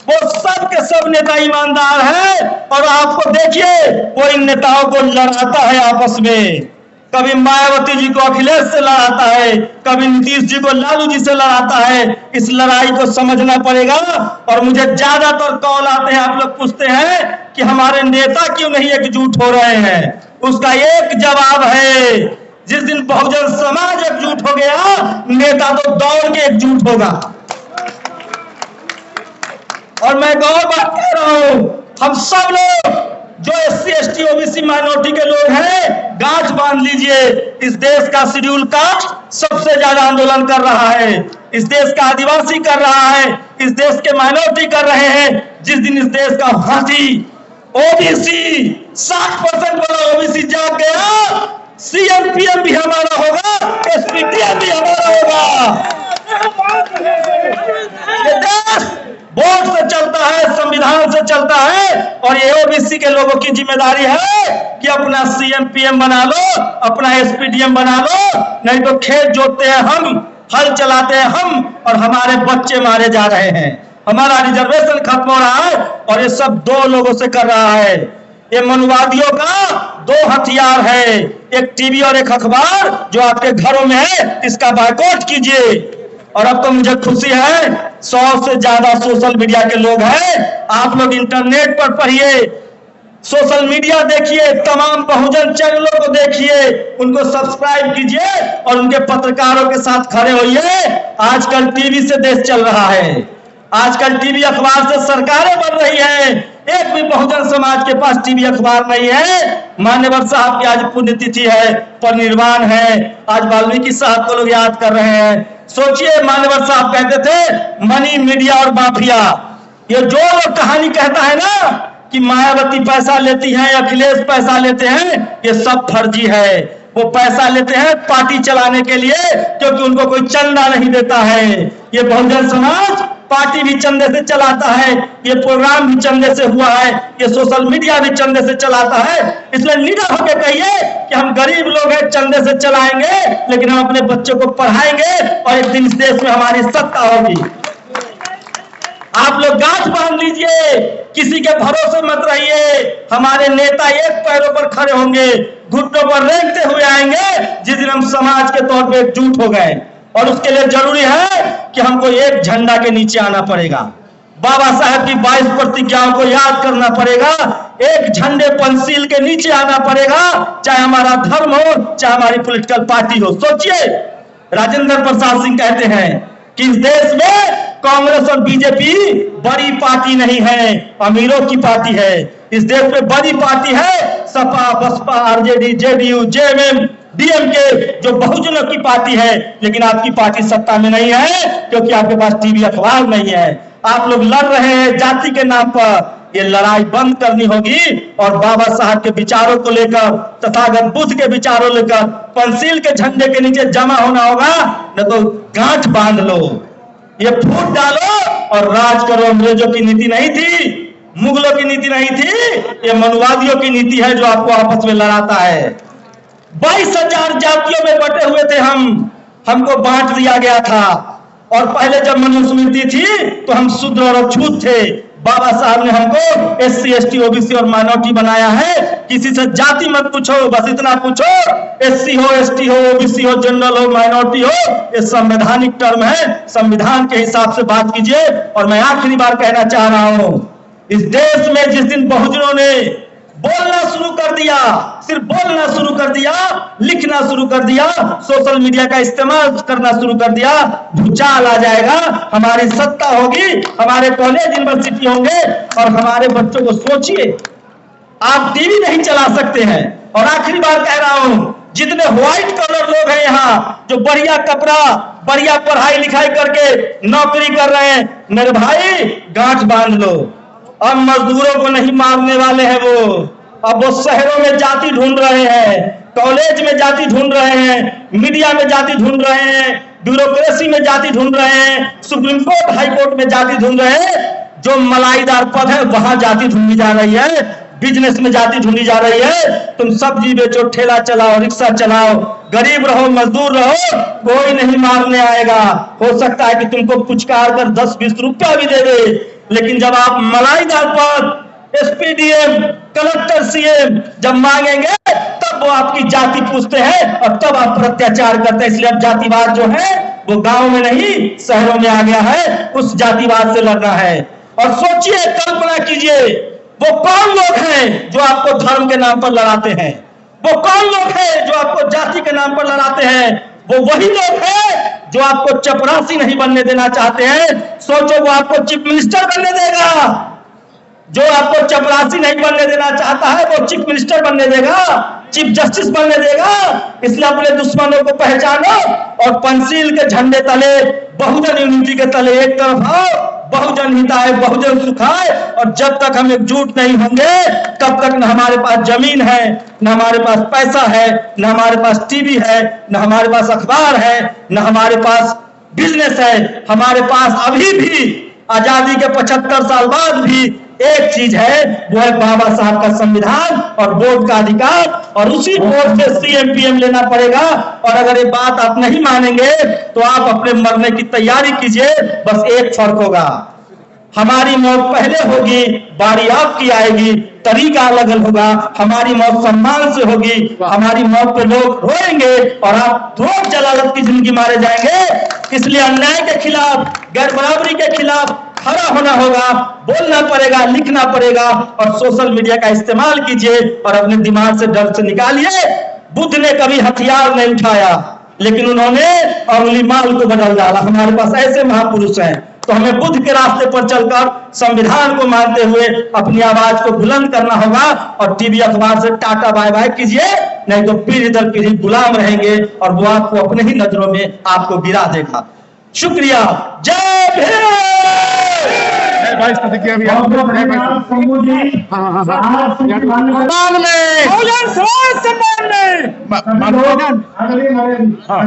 वो सब के सब नेता ईमानदार है। और आपको देखिए, वो इन नेताओं को लड़ाता है आपस में। कभी मायावती जी को अखिलेश से लड़ाता है, कभी नीतीश जी को लालू जी से लड़ाता है। इस लड़ाई को समझना पड़ेगा। और मुझे ज्यादातर कॉल आते हैं, आप लोग पूछते हैं कि हमारे नेता क्यों नहीं एकजुट हो रहे हैं। उसका एक जवाब है, जिस दिन बहुजन समाज एकजुट हो गया, नेता तो दौड़ के एकजुट होगा। और मैं गौर बात कह रहा हूं, हम सब लोग जो SC ST OBC माइनॉरिटी के लोग हैं, गांठ बांध लीजिए। इस देश का शेड्यूल कास्ट सबसे ज्यादा आंदोलन कर रहा है, इस देश का आदिवासी कर रहा है, इस देश के माइनॉरिटी कर रहे हैं। जिस दिन इस देश का हाथी OBC 60% वाला OBC जाग गया, CM PM भी हमारा होगा, SPTM भी हमारा होगा। ये देश वोट से चलता है, संविधान से चलता है। और ये OBC के लोगों की जिम्मेदारी है कि अपना CM PM बना लो, अपना SPDM बना लो, नहीं तो खेत जोतते हैं हम, हल चलाते हैं हम, और हमारे बच्चे मारे जा रहे हैं, हमारा रिजर्वेशन खत्म हो रहा है। और ये सब 2 लोगों से कर रहा है। ये मनुवादियों का 2 हथियार है, एक टीवी और एक अखबार जो आपके घरों में है, इसका बायकॉट कीजिए। और अब तो मुझे खुशी है, 100 से ज्यादा सोशल मीडिया के लोग हैं। आप लोग इंटरनेट पर पढ़िए, सोशल मीडिया देखिए, तमाम बहुजन चैनलों को देखिए, उनको सब्सक्राइब कीजिए और उनके पत्रकारों के साथ खड़े होइए। आजकल टीवी से देश चल रहा है, आजकल टीवी अखबार से सरकारें बन रही हैं। एक भी बहुजन समाज के पास टीवी अखबार नहीं है। मान्यवर साहब की आज पुण्यतिथि है, परिनिर्वाण है, आज वाल्मीकि साहब को लोग याद कर रहे हैं। सोचिए, मान्यवर साहब कहते थे मनी, मीडिया और माफिया। ये जो वो कहानी कहता है ना कि मायावती पैसा लेती है, अखिलेश पैसा लेते हैं, ये सब फर्जी है। वो पैसा लेते हैं पार्टी चलाने के लिए, क्योंकि उनको कोई चंदा नहीं देता है। ये बहुजन समाज पार्टी भी चंदे से चलाता है, ये प्रोग्राम भी चंदे से हुआ है, ये सोशल मीडिया भी चंदे से चलाता है। इसलिए निडर होकर कहिए कि हम गरीब लोग हैं, चंदे से चलाएंगे, लेकिन हम अपने बच्चों को पढ़ाएंगे और एक दिन इस देश में हमारी सत्ता होगी। आप लोग गांठ बांध लीजिए, किसी के भरोसे मत रहिए। हमारे नेता एक पैरों पर खड़े होंगे, घुटनों पर रेंगते हुए आएंगे, जिस दिन हम समाज के तौर पे एकजुट हो गए। और उसके लिए जरूरी है कि हमको एक झंडा के नीचे आना पड़ेगा, बाबा साहब की 22 प्रतिज्ञाओं को याद करना पड़ेगा, एक झंडे पंचशील के नीचे आना पड़ेगा, चाहे हमारा धर्म हो, चाहे हमारी पॉलिटिकल पार्टी हो। सोचिए, राजेंद्र प्रसाद सिंह कहते हैं कि इस देश में कांग्रेस और बीजेपी बड़ी पार्टी नहीं है, अमीरों की पार्टी है। इस देश में बड़ी पार्टी है सपा, बसपा, आरजेडी, जेडीयू, जेएमएम, डीएमके, जो बहुजनों की पार्टी है। लेकिन आपकी पार्टी सत्ता में नहीं है क्योंकि आपके पास टीवी अखबार नहीं है। आप लोग लड़ रहे हैं जाति के नाम पर। ये लड़ाई बंद करनी होगी और बाबा साहब के विचारों को लेकर, तथागत बुद्ध के विचारों लेकर पंचशील के झंडे के नीचे जमा होना होगा, न तो गांठ बांध लो, ये फूट डालो और राज करो। अंग्रेजों की नीति नहीं थी, मुगलों की नीति नहीं थी, ये मनुवादियों की नीति है जो आपको आपस में लड़ाता है। 22,000 जातियों में बटे हुए थे हमको बांट दिया गया था। और पहले जब मनुस्मृति थी तो हम शूद्र और अछूत थे। बाबा साहब ने हमको SC, ST, OBC और माइनॉरिटी बनाया है। किसी से जाति मत पूछो, बस इतना पूछो, SC हो, ST हो, OBC हो, जनरल हो, माइनॉरिटी हो, ये संवैधानिक टर्म है। संविधान के हिसाब से बात कीजिए। और मैं आखिरी बार कहना चाह रहा हूं, इस देश में जिस दिन बहुजनों ने बोलना शुरू कर दिया, सिर्फ बोलना शुरू कर दिया, लिखना शुरू कर दिया, सोशल मीडिया का इस्तेमाल करना शुरू कर दिया, भूचाल आ जाएगा। हमारी सत्ता होगी, हमारे कॉलेज यूनिवर्सिटी होंगे और हमारे बच्चों को सोचिए, आप टीवी नहीं चला सकते हैं। और आखिरी बार कह रहा हूं, जितने व्हाइट कलर लोग हैं यहाँ, जो बढ़िया कपड़ा, बढ़िया पढ़ाई लिखाई करके नौकरी कर रहे हैं, मेरे भाई गांठ बांध लो। अब मजदूरों को नहीं मारने वाले हैं वो। अब वो शहरों में जाति ढूंढ रहे हैं, कॉलेज में जाति ढूंढ रहे हैं, मीडिया में जाति ढूंढ रहे हैं, ब्यूरोक्रेसी में जाति ढूंढ रहे हैं, सुप्रीम कोर्ट, हाई कोर्ट में जाति ढूंढ रहे हैं। जो मलाईदार पद है वहां जाति ढूंढी जा रही है, बिजनेस में जाति ढूंढी जा रही है। तुम सब्जी बेचो, ठेला चलाओ, रिक्शा चलाओ, गरीब रहो, मजदूर रहो, कोई नहीं मारने आएगा। हो सकता है कि तुमको पुचकार कर 10-20 रुपया भी दे दे, लेकिन जब आप मलाईदार पद, SPDM, कलेक्टर, CM जब मांगेंगे तब वो आपकी जाति पूछते हैं और तब आप पर अत्याचार करते हैं। इसलिए अब जातिवाद जो है वो गांव में नहीं शहरों में आ गया है। उस जातिवाद से लड़ना है। और सोचिए, कल्पना कीजिए, वो कौन लोग हैं जो आपको धर्म के नाम पर लड़ाते हैं? वो कौन लोग हैं जो आपको जाति के नाम पर लड़ाते हैं? वो वही लोग हैं जो आपको चपरासी नहीं बनने देना चाहते हैं। सोचो, वो आपको चीफ मिनिस्टर बनने देगा? जो आपको चपरासी नहीं बनने देना चाहता है वो चीफ मिनिस्टर बनने देगा, चीफ जस्टिस बनने देगा। इसलिए अपने दुश्मनों को पहचानो और पंचशील के झंडे तले, बहुजन यूनिटी के तले एक तरफ आओ। बहुजन हिताय, बहुजन सुखाय। और जब तक हम एकजुट नहीं होंगे तब तक न हमारे पास जमीन है, न हमारे पास पैसा है, न हमारे पास टीवी है, न हमारे पास अखबार है, न हमारे पास बिजनेस है। हमारे पास अभी भी आजादी के 75 साल बाद भी एक चीज है, वो है बाबा साहब का संविधान और वोट का अधिकार। और उसी वोट से CM PM लेना पड़ेगा। और अगर ये बात आप नहीं मानेंगे तो आप अपने मरने की तैयारी कीजिए। बस एक फर्क होगा, हमारी मौत पहले होगी, बारी आपकी आएगी, तरीका अलग होगा। हमारी मौत सम्मान से होगी, हमारी मौत पे लोग रोएंगे और आप रोज जलालत की जिंदगी मारे जाएंगे। इसलिए अन्याय के खिलाफ, गैर बराबरी के खिलाफ खड़ा होना होगा, बोलना पड़ेगा, लिखना पड़ेगा। और सोशल मीडिया का इस्तेमाल कीजिए और अपने दिमाग से डर से निकालिए। बुद्ध ने कभी हथियार नहीं उठाया, लेकिन उन्होंने अंगुली माल को बदल डाला। हमारे पास ऐसे महापुरुष हैं। तो हमें बुद्ध के रास्ते पर चलकर संविधान को मानते हुए अपनी आवाज को बुलंद करना होगा। और टीवी अखबार से टाटा बाय बाय कीजिए, नहीं तो पीढ़ी दर पीढ़ी गुलाम रहेंगे और वो आपको अपने ही नजरों में आपको गिरा देगा। शुक्रिया। जय भीम। भाई प्रतिक्रिया भी हाँ